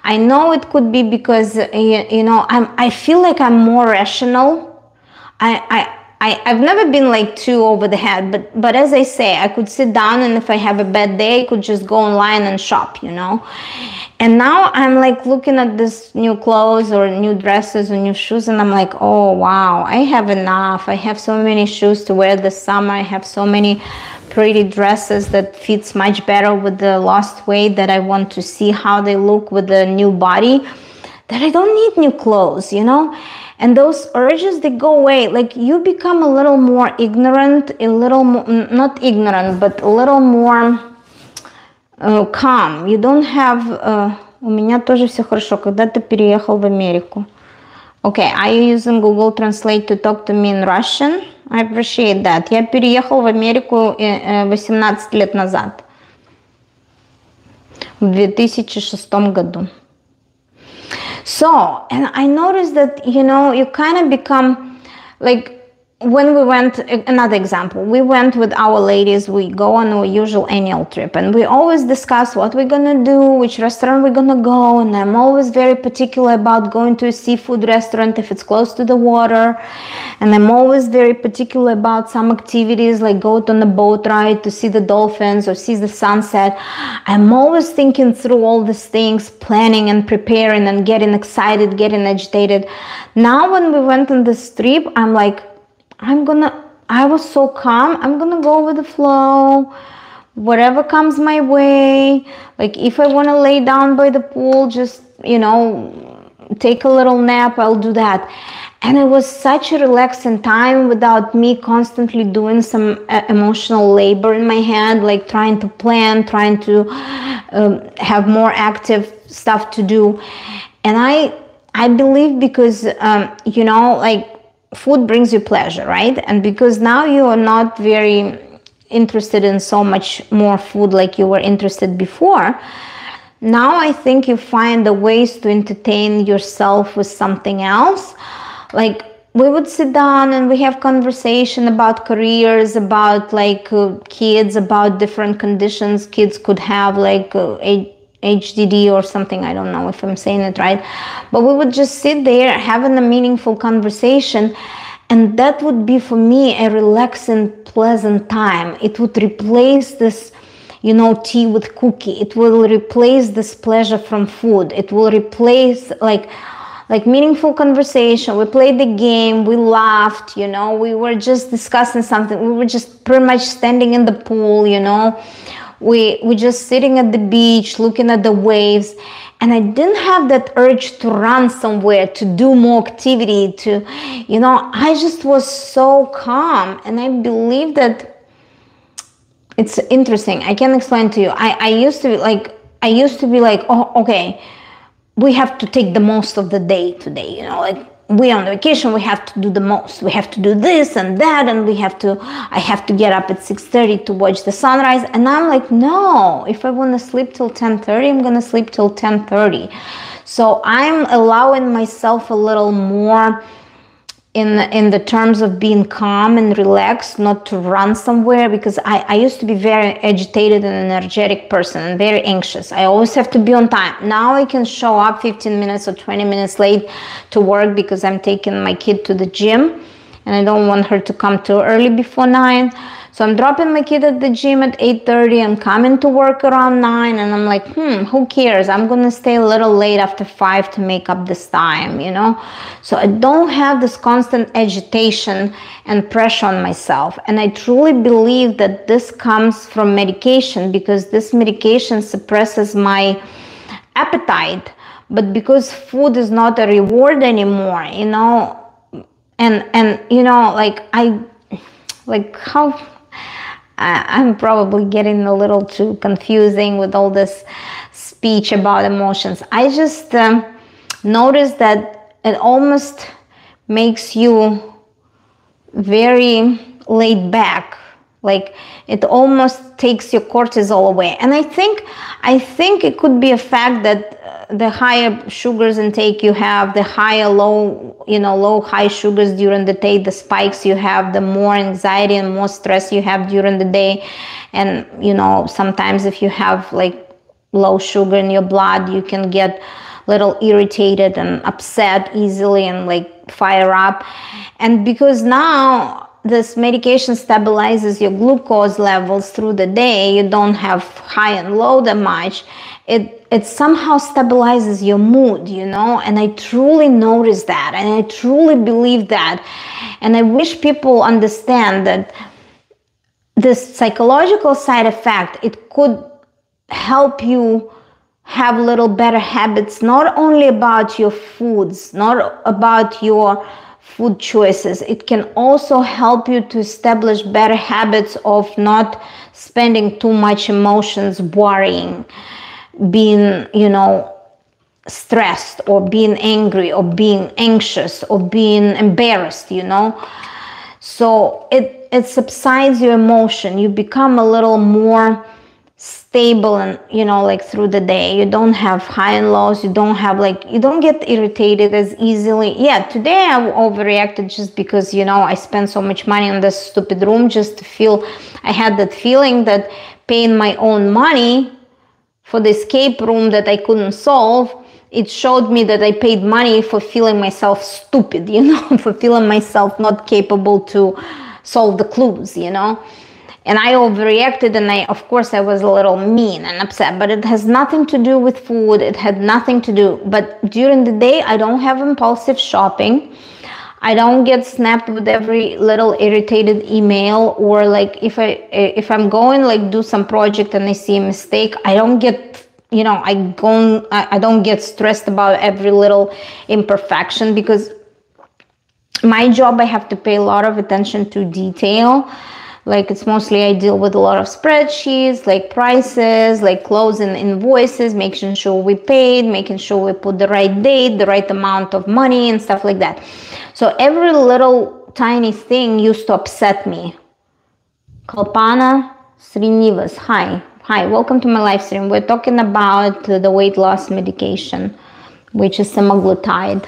I know it could be because, you know, I feel like I'm more rational. I've never been like too over the head, but as I say, I could sit down, and if I have a bad day, I could just go online and shop, you know. And now I'm like looking at this new clothes or new dresses or new shoes, and I'm like, oh wow, I have enough. I have so many shoes to wear this summer. I have so many pretty dresses that fits much better with the lost weight, that I want to see how they look with the new body, that I don't need new clothes, you know. And those urges, they go away. Like you become a little more ignorant, a little more, not ignorant, but a little more calm. You don't have... У меня тоже все хорошо. Когда ты переехал в Америку? Okay, are you using Google Translate to talk to me in Russian? I appreciate that. Я переехал в Америку 18 лет назад. В 2006 году. So, and I noticed that, you know, you kind of become like, when we went, another example, we went with our ladies, we go on our usual annual trip, and we always discuss what we're gonna do, which restaurant we're gonna go, and I'm always very particular about going to a seafood restaurant if it's close to the water, and I'm always very particular about some activities like go on a boat ride to see the dolphins or see the sunset. I'm always thinking through all these things, planning and preparing and getting excited, getting agitated. Now when we went on this trip, I'm like, I was so calm. I'm gonna go with the flow, whatever comes my way. Like if I want to lay down by the pool, just, take a little nap, I'll do that. And it was such a relaxing time without me constantly doing some emotional labor in my head, like trying to plan, trying to have more active stuff to do. And I believe because, like, food brings you pleasure, right? And because now you are not very interested in so much more food like you were interested before, now I think you find the ways to entertain yourself with something else. Like we would sit down and we have conversation about careers, about like kids, about different conditions kids could have, like HDD or something. I don't know if I'm saying it right, but we would just sit there having a meaningful conversation, and that would be for me a relaxing, pleasant time. It would replace this, tea with cookie. It will replace this pleasure from food. It will replace like meaningful conversation. We played the game, we laughed, we were just discussing something. We were just pretty much standing in the pool, we just sitting at the beach looking at the waves, and I didn't have that urge to run somewhere, to do more activity, I just was so calm. And I believe that it's interesting. I can explain to you. I used to be like, oh, okay, we have to take the most of the day today, like we're on vacation, we have to do the most. We have to do this and that, and I have to get up at 6:30 to watch the sunrise. And I'm like, no, if I want to sleep till 10:30, I'm going to sleep till 10:30. So I'm allowing myself a little more in the terms of being calm and relaxed, not to run somewhere, because I used to be very agitated and energetic person and very anxious. I always have to be on time. Now I can show up 15 minutes or 20 minutes late to work because I'm taking my kid to the gym and I don't want her to come too early before 9. So I'm dropping my kid at the gym at 8:30 and coming to work around 9, and I'm like, who cares? I'm gonna stay a little late after 5 to make up this time, So I don't have this constant agitation and pressure on myself. And I truly believe that this comes from medication, because this medication suppresses my appetite. But because food is not a reward anymore, I'm probably getting a little too confusing with all this speech about emotions. I just noticed that it almost makes you very laid back. Like it almost takes your cortisol away. And I think it could be a fact that the higher sugars intake you have, the higher high sugars during the day, the spikes you have, the more anxiety and more stress you have during the day. And sometimes if you have like low sugar in your blood, you can get a little irritated and upset easily and like fire up. And because now this medication stabilizes your glucose levels through the day, you don't have high and low that much. It somehow stabilizes your mood, and I truly notice that, and I truly believe that. And I wish people understand that this psychological side effect, it could help you have little better habits, not only about your foods, not about your food choices. It can also help you to establish better habits of not spending too much emotions worrying, being, stressed, or being angry, or being anxious, or being embarrassed, So it subsides your emotion. You become a little more stable and, you know, like through the day. You don't have high and lows. You don't have like, you don't get irritated as easily. Yeah, today I overreacted just because, you know, I spent so much money on this stupid room just to feel, I had that feeling that paying my own money for the escape room that I couldn't solve, it showed me that I paid money for feeling myself stupid, you know, for feeling myself not capable to solve the clues, you know. And I overreacted, and of course I was a little mean and upset, but it has nothing to do with food. It had nothing to do, but during the day, I don't have impulsive shopping. I don't get snapped with every little irritated email, or like if I'm going like do some project and I see a mistake, I don't get, you know, I don't get stressed about every little imperfection, because my job, I have to pay a lot of attention to detail. Like it's mostly I deal with a lot of spreadsheets, like prices, like closing invoices, making sure we paid, making sure we put the right date, the right amount of money and stuff like that. So every little tiny thing used to upset me. Kalpana Srinivas, hi, welcome to my live stream. We're talking about the weight loss medication, which is semaglutide,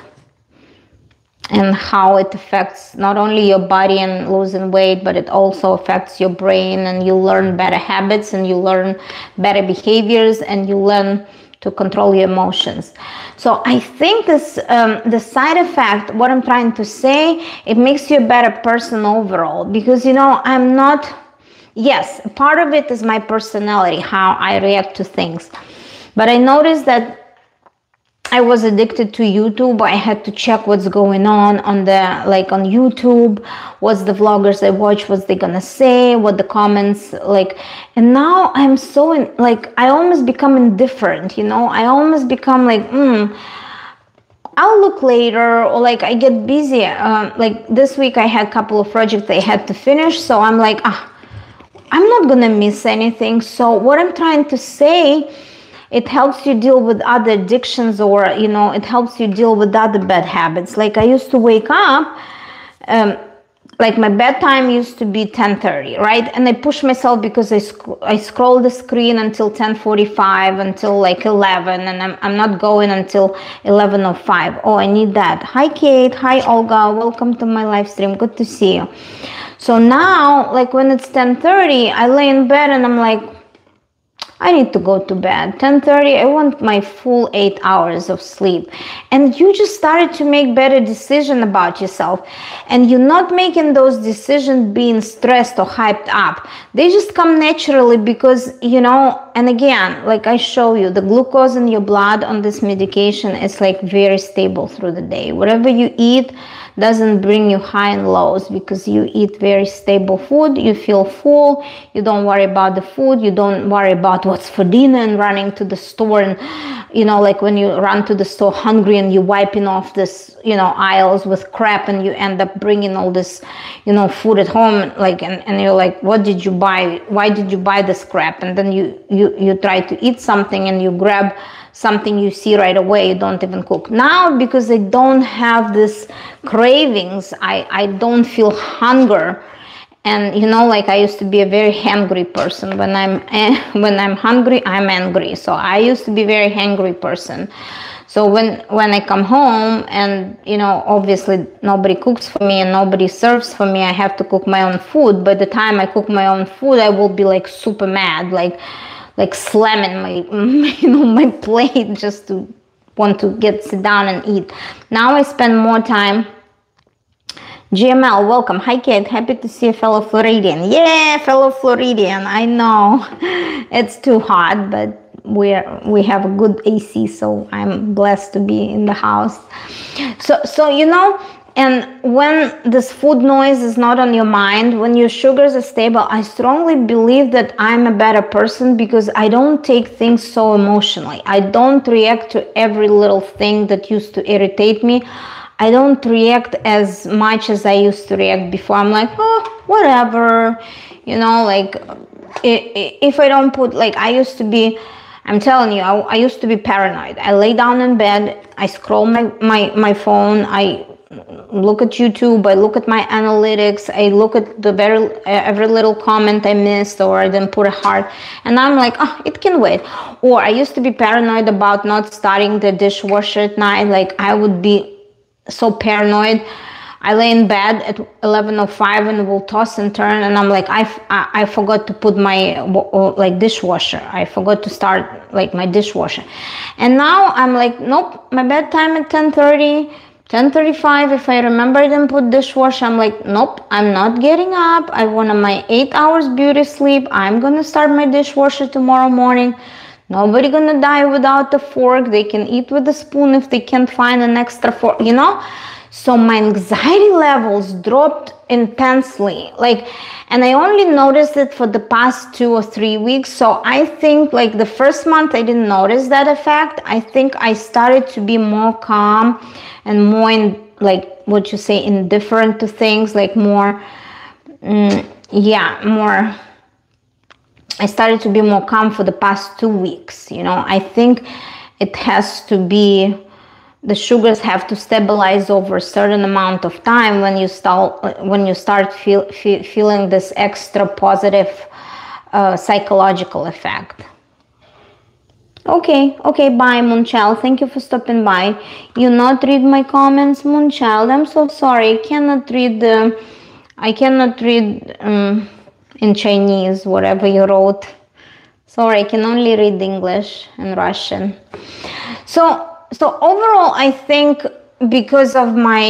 and how it affects not only your body and losing weight, but it also affects your brain, and you learn better habits, and you learn better behaviors, and you learn to control your emotions. So I think this, the side effect, what I'm trying to say, it makes you a better person overall, because, you know, I'm not, yes, part of it is my personality, how I react to things. But I noticed that I was addicted to YouTube. I had to check what's going on the, like on YouTube, what's the vloggers I watch, what's they gonna say, what the comments like. And now I'm so like, I almost become indifferent, you know, I almost become like, I'll look later, or like I get busy. Like this week I had a couple of projects I had to finish. So I'm like, I'm not gonna miss anything. So what I'm trying to say, it helps you deal with other addictions, or, you know, it helps you deal with other bad habits. Like I used to wake up, like my bedtime used to be 10:30, right? And I push myself because I scroll the screen until 10:45, until like 11, and I'm not going until 11:05. Oh, I need that. Hi, Kate. Hi, Olga. Welcome to my live stream. Good to see you. So now, like when it's 10:30, I lay in bed and I'm like, I need to go to bed. 10:30, I want my full 8 hours of sleep. And you just started to make better decisions about yourself. And you're not making those decisions being stressed or hyped up. They just come naturally because, you know, and again, like I show you, the glucose in your blood on this medication is like very stable through the day. Whatever you eat doesn't bring you high and lows, because you eat very stable food, you feel full, you don't worry about the food, you don't worry about what's for dinner and running to the store, and, you know, like when you run to the store hungry and you're wiping off this, you know, aisles with crap, and you end up bringing all this, you know, food at home, like, and you're like, what did you buy? Why did you buy this crap? And then you try to eat something and you grab something you see right away, you don't even cook. Now, because I don't have this cravings, I don't feel hunger. And, you know, like I used to be a very hangry person. When I'm hungry, I'm angry. So I used to be a very hangry person. So when I come home and, you know, obviously nobody cooks for me and nobody serves for me, I have to cook my own food. By the time I cook my own food, I will be like super mad, like slamming my, you know, my plate just to want to sit down and eat. Now I spend more time. GML, welcome. Hi, Kate. Happy to see a fellow Floridian. Yeah, fellow Floridian. I know it's too hot, but we have a good AC, so I'm blessed to be in the house. So you know. And when this food noise is not on your mind, when your sugars are stable, I strongly believe that I'm a better person, because I don't take things so emotionally. I don't react to every little thing that used to irritate me. I don't react as much as I used to react before. I'm like, oh, whatever, you know, like if I don't put, like I used to be, I'm telling you, I used to be paranoid. I lay down in bed, I scroll my phone, I look at YouTube, I look at my analytics, I look at the every little comment I missed or I didn't put a heart, and I'm like, oh, it can wait. Or I used to be paranoid about not starting the dishwasher at night. Like I would be so paranoid. I lay in bed at 11:05 and will toss and turn, and I'm like, I forgot to put my like dishwasher. I forgot to start like my dishwasher, and now I'm like, nope, my bedtime at 10:30, 10:35. If I remember then put dishwasher, I'm like, nope, I'm not getting up. I want my 8 hours beauty sleep. I'm gonna start my dishwasher tomorrow morning. Nobody gonna die without a fork. They can eat with a spoon if they can't find an extra fork, you know. So my anxiety levels dropped intensely, like, and I only noticed it for the past 2 or 3 weeks. So I think like the first month I didn't notice that effect. I think I started to be more calm and more in, like what you say, indifferent to things, like more, more. I started to be more calm for the past 2 weeks. You know, I think it has to be, the sugars have to stabilize over a certain amount of time when you start feeling this extra positive psychological effect. Okay, bye, Moonchild. Thank you for stopping by. You not read my comments, Moonchild. I'm so sorry. I cannot read in Chinese whatever you wrote. Sorry, I can only read English and Russian. So overall, I think because of my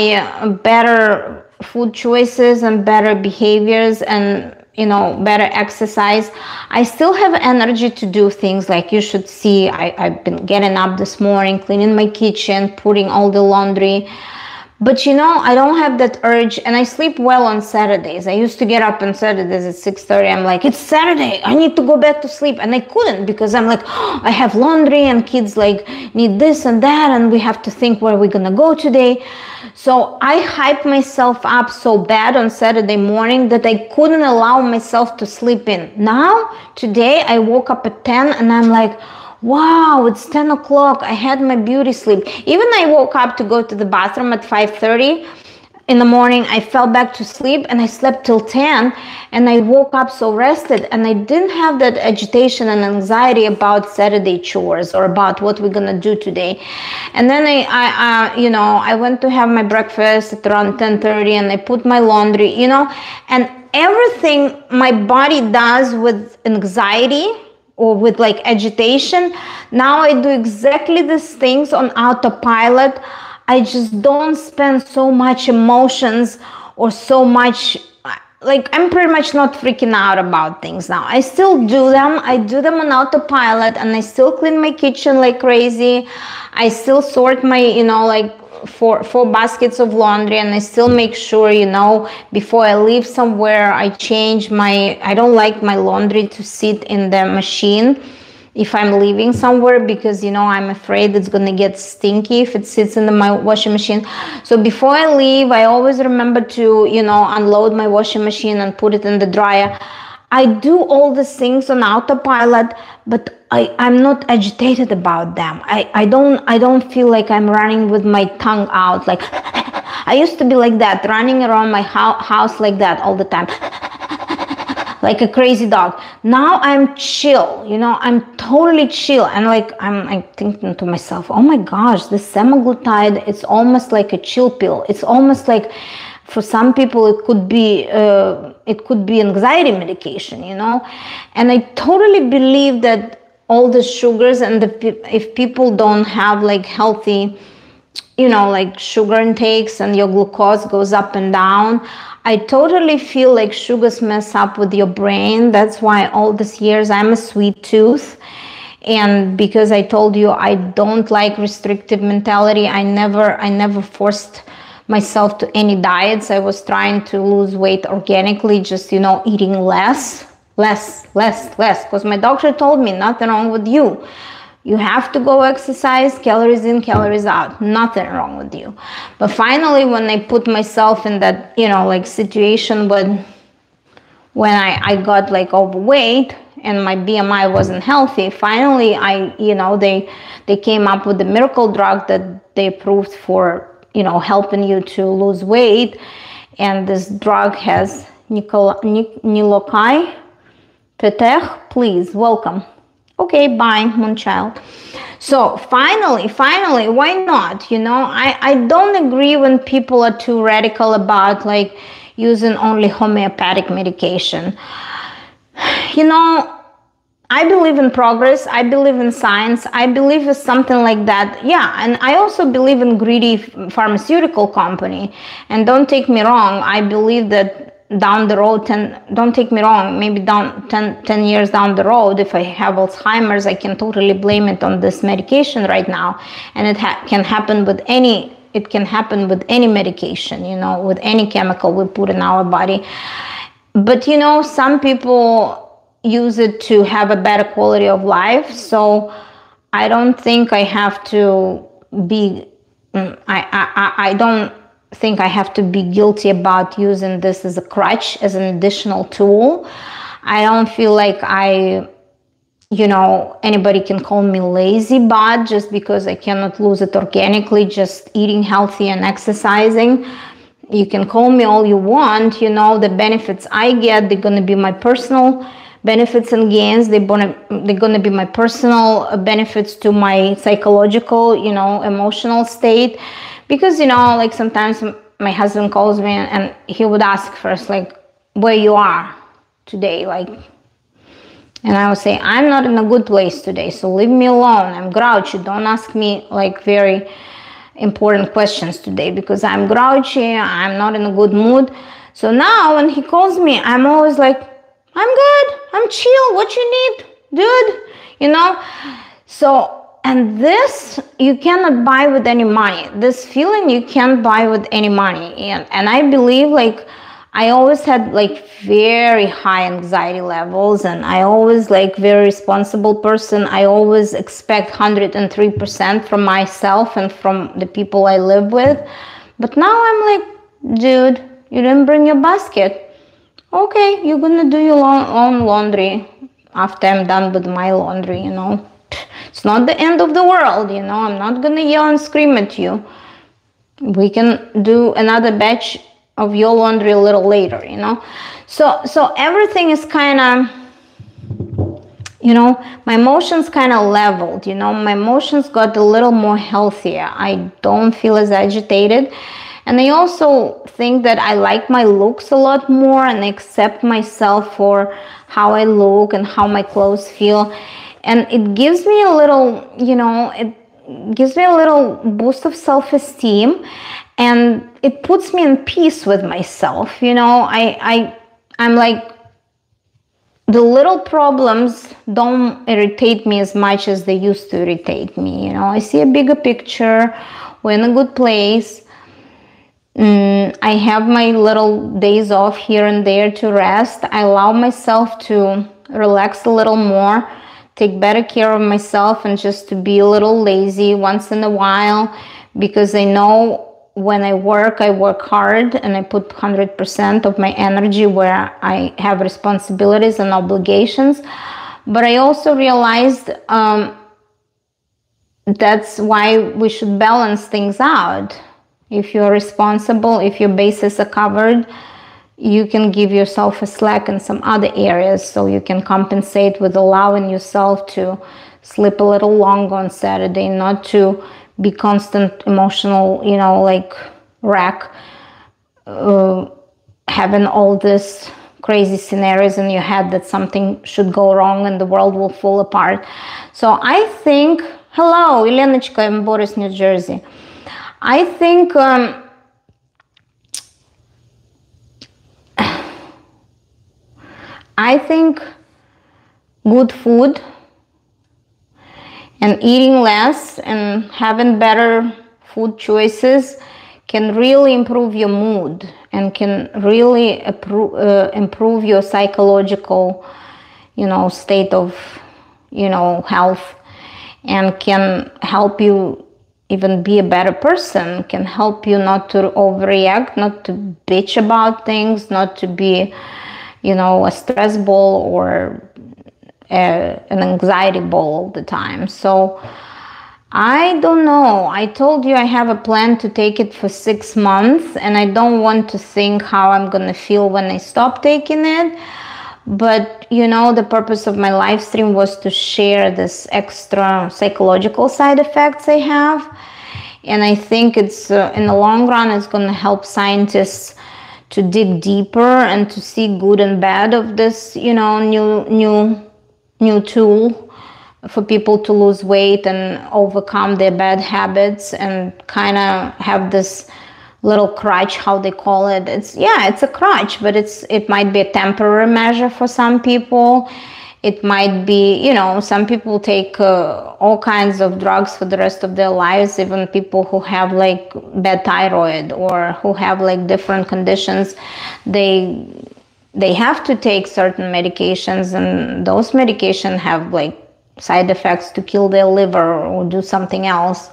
better food choices and better behaviors and, you know, better exercise, I still have energy to do things. Like you should see, I've been getting up this morning, cleaning my kitchen, putting all the laundry. But you know, I don't have that urge, and I sleep well on Saturdays. I used to get up on Saturdays at 6:30. I'm like, it's Saturday, I need to go back to sleep. And I couldn't, because I'm like, oh, I have laundry and kids like need this and that, and we have to think where we're gonna go today. So I hyped myself up so bad on Saturday morning that I couldn't allow myself to sleep in. Now, today, I woke up at 10 and I'm like, wow, it's 10 o'clock. I had my beauty sleep. Even I woke up to go to the bathroom at 5:30 in the morning. I fell back to sleep and I slept till 10, and I woke up so rested, and I didn't have that agitation and anxiety about Saturday chores or about what we're gonna do today. And then I went to have my breakfast at around 10:30, and I put my laundry, you know, and everything my body does with anxiety or with like agitation, now I do exactly these things on autopilot. I just don't spend so much emotions or so much, like I'm pretty much not freaking out about things now. I still do them. I do them on autopilot, and I still clean my kitchen like crazy. I still sort my, you know, like four baskets of laundry, and I still make sure, you know, before I leave somewhere, I change I don't like my laundry to sit in the machine if I'm leaving somewhere, because, you know, I'm afraid it's gonna get stinky if it sits in my washing machine. So before I leave, I always remember to, you know, unload my washing machine and put it in the dryer. I do all these things on autopilot, but I'm not agitated about them. I don't feel like I'm running with my tongue out. Like I used to be like that, running around my house like that all the time, like a crazy dog. Now I'm chill, you know, I'm totally chill. And like I'm thinking to myself, oh my gosh, this semaglutide, it's almost like a chill pill. It's almost like, for some people, it could be anxiety medication, you know. And I totally believe that all the sugars, and if people don't have like healthy, you know, like sugar intakes, and your glucose goes up and down, I totally feel like sugars mess up with your brain. That's why all these years I'm a sweet tooth. And because I told you I don't like restrictive mentality, I never forced myself to any diets. I was trying to lose weight organically, just, you know, eating less, because my doctor told me nothing wrong with you. You have to go exercise, calories in, calories out, nothing wrong with you. But finally, when I put myself in that, you know, like situation when I got like overweight and my BMI wasn't healthy, finally they came up with the miracle drug that they approved for, helping you to lose weight. And this drug has Nilokai Petech. Please, welcome. Okay, bye, Moonchild. So finally, why not? I don't agree when people are too radical about like using only homeopathic medication. I believe in progress. I believe in science. I believe in something like that. Yeah, and I also believe in greedy pharmaceutical company. And don't take me wrong, I believe that down the road, don't take me wrong, maybe 10 years down the road, if I have Alzheimer's, I can totally blame it on this medication right now. And it can happen with any medication, with any chemical we put in our body. But some people use it to have a better quality of life. So I don't think I have to be, I don't think I have to be guilty about using this as a crutch, as an additional tool. I don't feel like anybody can call me lazy, but just because I cannot lose it organically, just eating healthy and exercising. You can call me all you want. The benefits I get, they're going to be my personal benefits and gains. They're going to be my personal benefits to my psychological, emotional state. Because, like sometimes my husband calls me and he would ask first, like, where you are today, like, and I would say, I'm not in a good place today, so leave me alone. I'm grouchy. Don't ask me like very important questions today because I'm grouchy. I'm not in a good mood. So now when he calls me, I'm always like, I'm good. I'm chill. What you need, dude? So, and this you cannot buy with any money. This feeling you can't buy with any money. And I believe like I always had like very high anxiety levels, and I always like very responsible person. I always expect 103% from myself and from the people I live with. But now I'm like, dude, you didn't bring your basket. Okay, you're gonna do your own laundry after I'm done with my laundry, It's not the end of the world, I'm not gonna yell and scream at you. We can do another batch of your laundry a little later, So everything is kind of, my emotions kind of leveled, my emotions got a little more healthier. I don't feel as agitated. And I also think that I like my looks a lot more and accept myself for how I look and how my clothes feel. And it gives me a little, it gives me a little boost of self-esteem, and it puts me in peace with myself. I'm like, the little problems don't irritate me as much as they used to irritate me. I see a bigger picture. We're in a good place. I have my little days off here and there to rest. I allow myself to relax a little more, take better care of myself, and just to be a little lazy once in a while, because I know when I work hard and I put 100% of my energy where I have responsibilities and obligations. But I also realized that's why we should balance things out. If you're responsible, if your bases are covered, you can give yourself a slack in some other areas, so you can compensate with allowing yourself to sleep a little longer on Saturday, not to be constant emotional, like wreck, having all this crazy scenarios in your head that something should go wrong and the world will fall apart. So I think, hello, Ilenочка in Boris, New Jersey. I think good food and eating less and having better food choices can really improve your mood and can really improve your psychological, state of, health, and can help you even be a better person, can help you not to overreact, not to bitch about things, not to be, a stress ball or an anxiety ball all the time. So I don't know. I told you I have a plan to take it for 6 months, and I don't want to think how I'm gonna feel when I stop taking it. But the purpose of my live stream was to share this extra psychological side effects I have. And I think it's in the long run, it's gonna help scientists to dig deeper and to see good and bad of this, new tool for people to lose weight and overcome their bad habits and kind of have this little crutch, how they call it. It's a crutch, but it might be a temporary measure for some people. It might be, some people take all kinds of drugs for the rest of their lives, even people who have like bad thyroid or who have like different conditions. They have to take certain medications, and those medications have like side effects to kill their liver or do something else.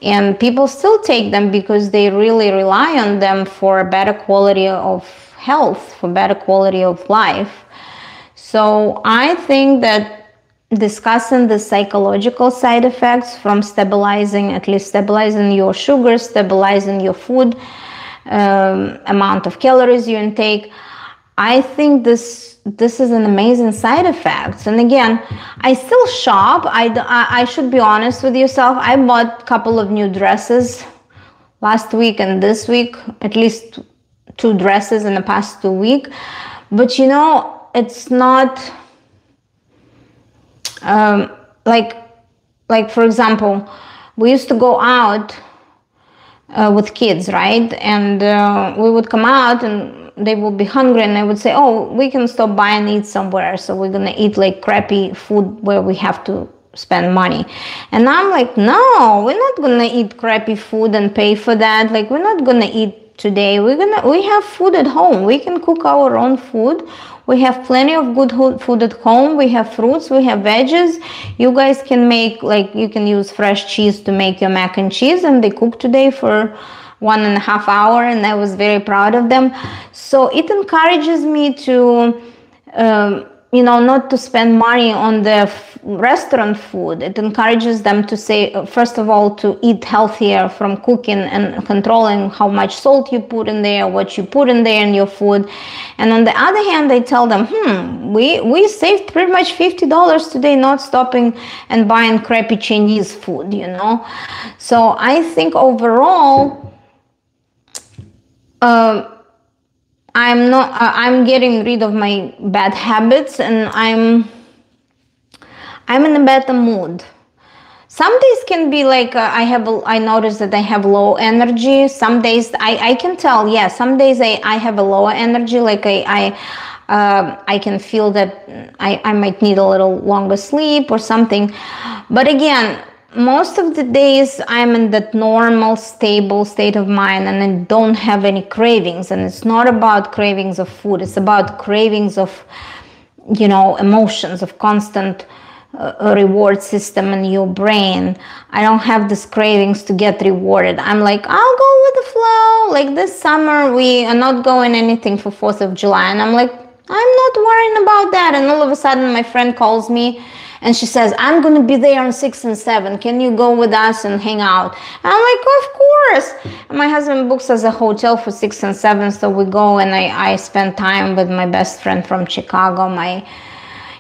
And people still take them because they really rely on them for a better quality of health, for better quality of life. So I think that discussing the psychological side effects from stabilizing your sugar, stabilizing your food, amount of calories you intake, I think this is an amazing side effect. And again, I still shop. I should be honest with yourself. I bought a couple of new dresses last week and this week, at least 2 dresses in the past 2 weeks. But it's not like for example, we used to go out with kids, right? And we would come out and they would be hungry, and I would say, oh, we can stop by and eat somewhere. So we're gonna eat like crappy food where we have to spend money. And I'm like, no, we're not gonna eat crappy food and pay for that. Like, we're not gonna eat today. We have food at home. We can cook our own food. We have plenty of good food at home. We have fruits, we have veggies. You guys can make, like, you can use fresh cheese to make your mac and cheese, and they cooked today for 1.5 hours, and I was very proud of them. So it encourages me to not to spend money on the restaurant food. It encourages them to say, first of all, to eat healthier from cooking and controlling how much salt you put in there, what you put in there in your food. And on the other hand, they tell them, we saved pretty much $50 today not stopping and buying crappy Chinese food, So I think overall, I'm getting rid of my bad habits, and I'm in a better mood. Some days can be like I notice that I have low energy. Some days I can tell, some days I have a lower energy, like I can feel that I might need a little longer sleep or something. But again, most of the days I'm in that normal, stable state of mind, and I don't have any cravings. And it's not about cravings of food. It's about cravings of, emotions, of constant reward system in your brain. I don't have these cravings to get rewarded. I'm like, I'll go with the flow. Like this summer, we are not going anything for 4th of July. And I'm like, I'm not worrying about that. And all of a sudden, my friend calls me and she says, I'm going to be there on 6 and 7. Can you go with us and hang out? And I'm like, of course. And my husband books us a hotel for 6 and 7. So we go, and I spend time with my best friend from Chicago,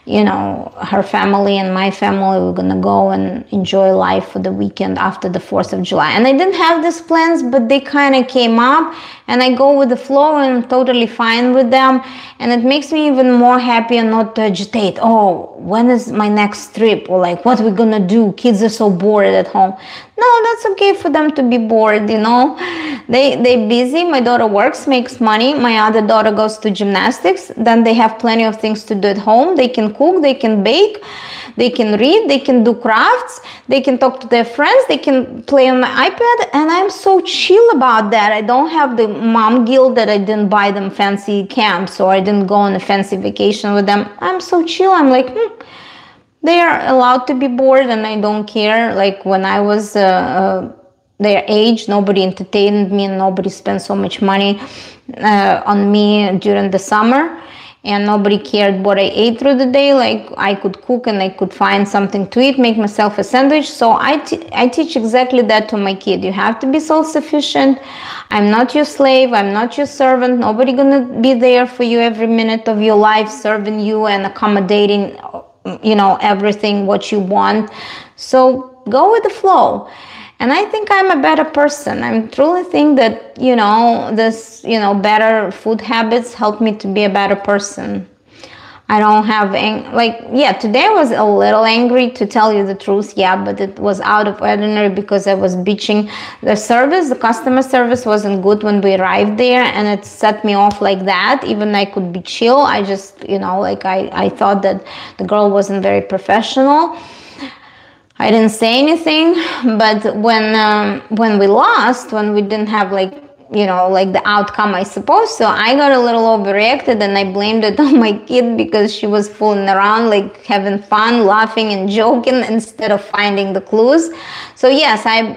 her family and my family. We're gonna go and enjoy life for the weekend after the 4th of July. And I didn't have these plans, but they kind of came up, and I go with the flow, and I'm totally fine with them. And it makes me even more happy and not to agitate. Oh, when is my next trip? Or like, what are we gonna do? Kids are so bored at home. No, that's okay for them to be bored, They're busy. My daughter works, makes money. My other daughter goes to gymnastics. Then they have plenty of things to do at home. They can cook, they can bake, they can read, they can do crafts, they can talk to their friends, they can play on my iPad. And I'm so chill about that. I don't have the mom guilt that I didn't buy them fancy camps or I didn't go on a fancy vacation with them. I'm so chill. I'm like, they are allowed to be bored, and I don't care. Like when I was their age, nobody entertained me, and nobody spent so much money on me during the summer. and nobody cared what I ate through the day. Like, I could cook and I could find something to eat, make myself a sandwich. So I teach exactly that to my kid. You have to be self-sufficient. I'm not your slave. I'm not your servant. Nobody gonna be there for you every minute of your life, serving you and accommodating, you know, everything what you want. So go with the flow. And I think I'm a better person. I truly think that, you know, this, you know, better food habits help me to be a better person. I don't have, like, yeah, today I was a little angry, to tell you the truth. Yeah, but it was out of ordinary because I was bitching. The customer service wasn't good when we arrived there, and it set me off like that. Even I could be chill. I just, you know, like, I thought that the girl wasn't very professional. I didn't say anything, but when we lost, when we didn't have, like, you know, like the outcome I suppose, so I got a little overreacted and I blamed it on my kid because she was fooling around, like having fun, laughing and joking instead of finding the clues. So yes, I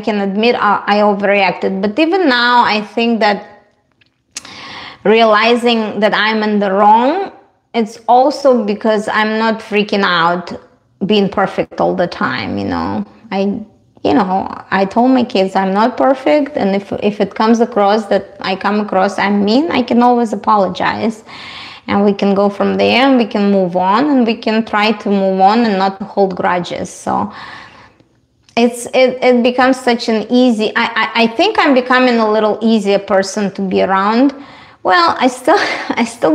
can admit I overreacted, but even now I think that realizing that I'm in the wrong, it's also because I'm not freaking out being perfect all the time. You know, I told my kids I'm not perfect, and if it comes across that I'm mean, I can always apologize, and we can go from there, and we can move on, and we can try to move on and not hold grudges. So it becomes such an easy, I think I'm becoming a little easier person to be around. Well, I still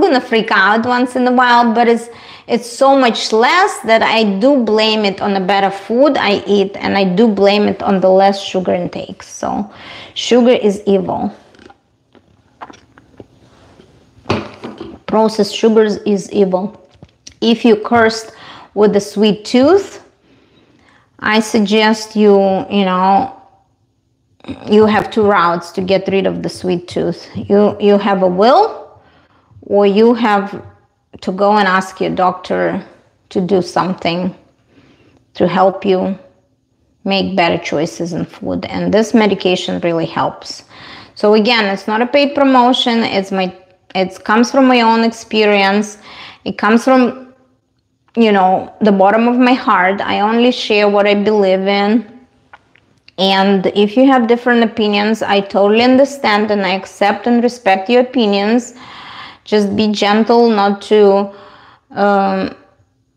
gonna freak out once in a while, but it's so much less that I do blame it on the better food I eat, and I do blame it on the less sugar intake. So sugar is evil. Processed sugars is evil. If you cursed with a sweet tooth, I suggest you have two routes to get rid of the sweet tooth. You have a will, or you have to go and ask your doctor to do something to help you make better choices in food. And this medication really helps. So again, it's not a paid promotion. It comes from my own experience. It comes from, the bottom of my heart. I only share what I believe in. And if you have different opinions, I totally understand and I accept and respect your opinions. Just be gentle, not to,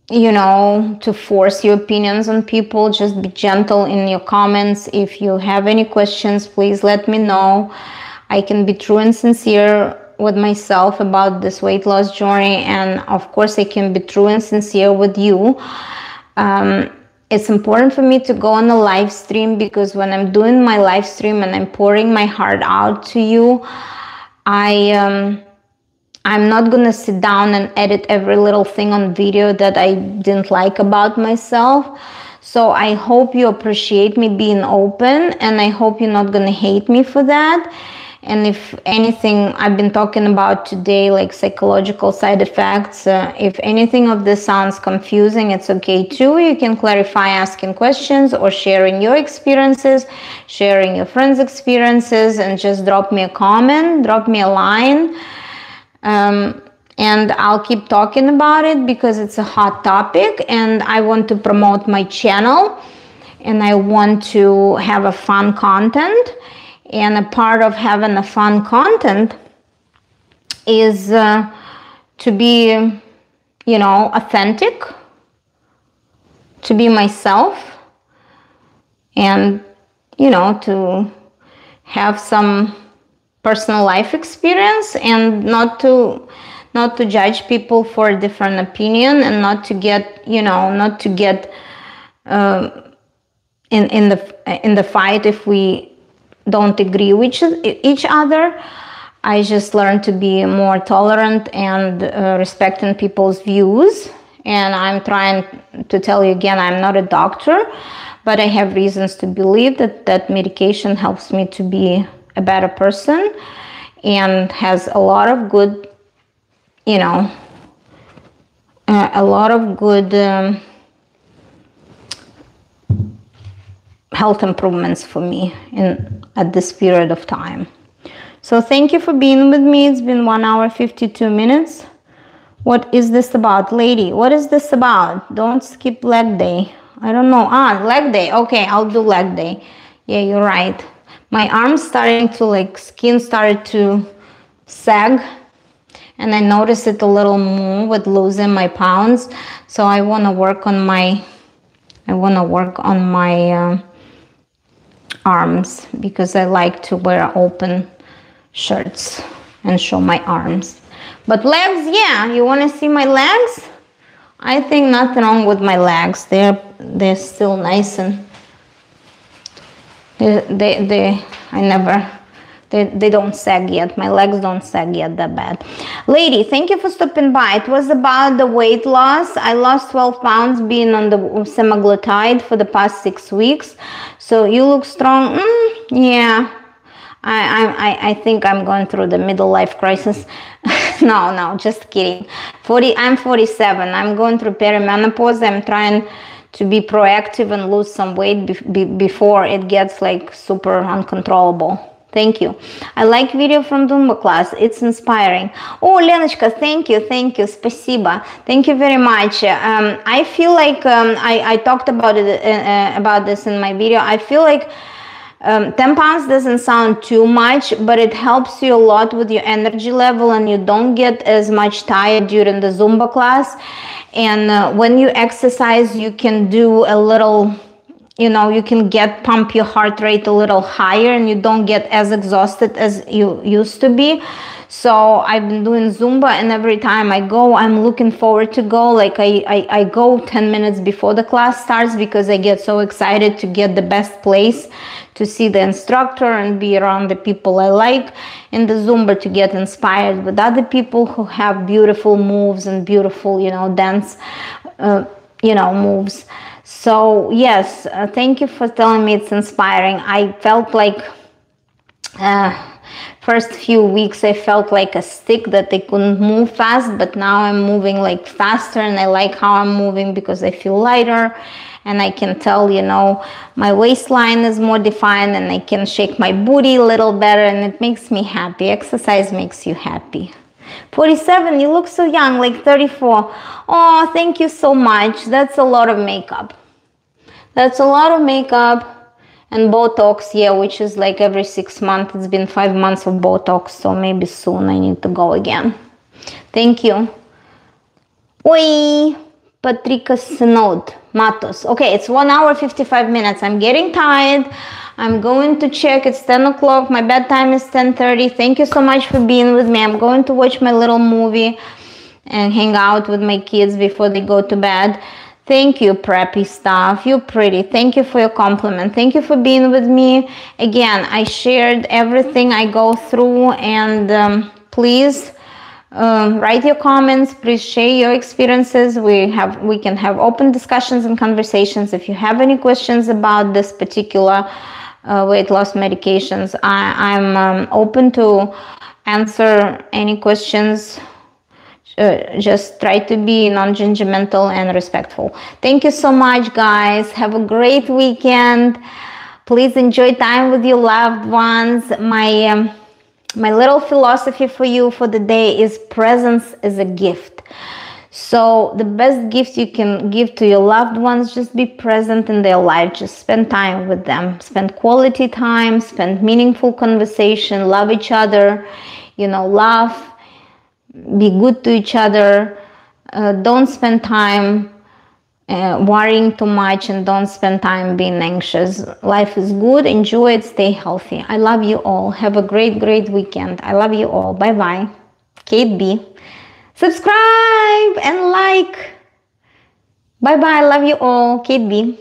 to force your opinions on people. Just be gentle in your comments. If you have any questions, please let me know. I can be true and sincere with myself about this weight loss journey. And of course, I can be true and sincere with you. It's important for me to go on a live stream, because when I'm doing my live stream and I'm pouring my heart out to you, I'm not gonna sit down and edit every little thing on video that I didn't like about myself. So I hope you appreciate me being open, and I hope you're not gonna hate me for that. And if anything I've been talking about today, like psychological side effects, if anything of this sounds confusing, it's okay too. You can clarify asking questions or sharing your experiences, sharing your friends' experiences, and just drop me a comment, drop me a line. And I'll keep talking about it because it's a hot topic, and I want to promote my channel, and I want to have a fun content. And a part of having a fun content is to be, authentic, to be myself, and, to have some personal life experience, and not to judge people for a different opinion, and not to get in the fight if we don't agree with each other. I just learned to be more tolerant and respecting people's views. And I'm trying to tell you again, I'm not a doctor, but I have reasons to believe that medication helps me to be a better person, and has a lot of good, health improvements for me at this period of time. So thank you for being with me. It's been 1 hour 52 minutes. What is this about, lady? What is this about? Don't skip leg day. I don't know. Leg day. Okay, I'll do leg day. Yeah, you're right. My arms starting to, like, skin started to sag, and I noticed it a little more with losing my pounds. So I want to work on my arms, because I like to wear open shirts and show my arms. But legs, yeah, you want to see my legs? I think nothing wrong with my legs. They're still nice, and they don't sag yet. My legs don't sag yet that bad. Lady, thank you for stopping by. It was about the weight loss. I lost 12 pounds being on the semaglutide for the past 6 weeks. So you look strong. Yeah, I think I'm going through the middle life crisis. No, just kidding. I'm 47. I'm going through perimenopause. I'm trying to be proactive and lose some weight before it gets like super uncontrollable. Thank you. I like video from Zumba class. It's inspiring. Oh, Lenочка, thank you. Спасибо. Thank you very much. I feel like I talked about it about this in my video. I feel like 10 pounds doesn't sound too much, but it helps you a lot with your energy level, and you don't get as much tired during the Zumba class. And when you exercise, you can do a little, you can pump your heart rate a little higher, and you don't get as exhausted as you used to be. So I've been doing Zumba, and every time I go, I'm looking forward to go. Like I go 10 minutes before the class starts, because I get so excited to get the best place to see the instructor and be around the people I like in the Zumba, to get inspired with other people who have beautiful moves and beautiful, dance, moves. So yes, thank you for telling me it's inspiring. I felt like first few weeks I felt like a stick that they couldn't move fast, but now I'm moving like faster, and I like how I'm moving because I feel lighter, and I can tell, my waistline is more defined, and I can shake my booty a little better, and it makes me happy. Exercise makes you happy. 47, you look so young, like 34. Oh, thank you so much. That's a lot of makeup. That's a lot of makeup. And Botox, yeah, which is like every 6 months. It's been 5 months of Botox, so maybe soon I need to go again. Thank you. Oi, Patrica Sinod Matos. Okay, it's 1 hour 55 minutes. I'm getting tired. I'm going to check. It's 10 o'clock. My bedtime is 10:30. Thank you so much for being with me. I'm going to watch my little movie and hang out with my kids before they go to bed. Thank you, preppy stuff. You're pretty. Thank you for your compliment. Thank you for being with me. Again, I shared everything I go through, and please write your comments. Please share your experiences. We can have open discussions and conversations. If you have any questions about this particular weight loss medications, I'm open to answer any questions. Just try to be non-judgmental and respectful. Thank you so much, guys. Have a great weekend. Please enjoy time with your loved ones. My little philosophy for you for the day is presence is a gift. So the best gift you can give to your loved ones, just be present in their life. Just spend time with them. Spend quality time, spend meaningful conversation, love each other, laugh. Be good to each other. Don't spend time worrying too much, and don't spend time being anxious. Life is good. Enjoy it. Stay healthy. I love you all. Have a great, great weekend. I love you all. Bye-bye. Kate B. Subscribe and like. Bye-bye. I love you all. Kate B.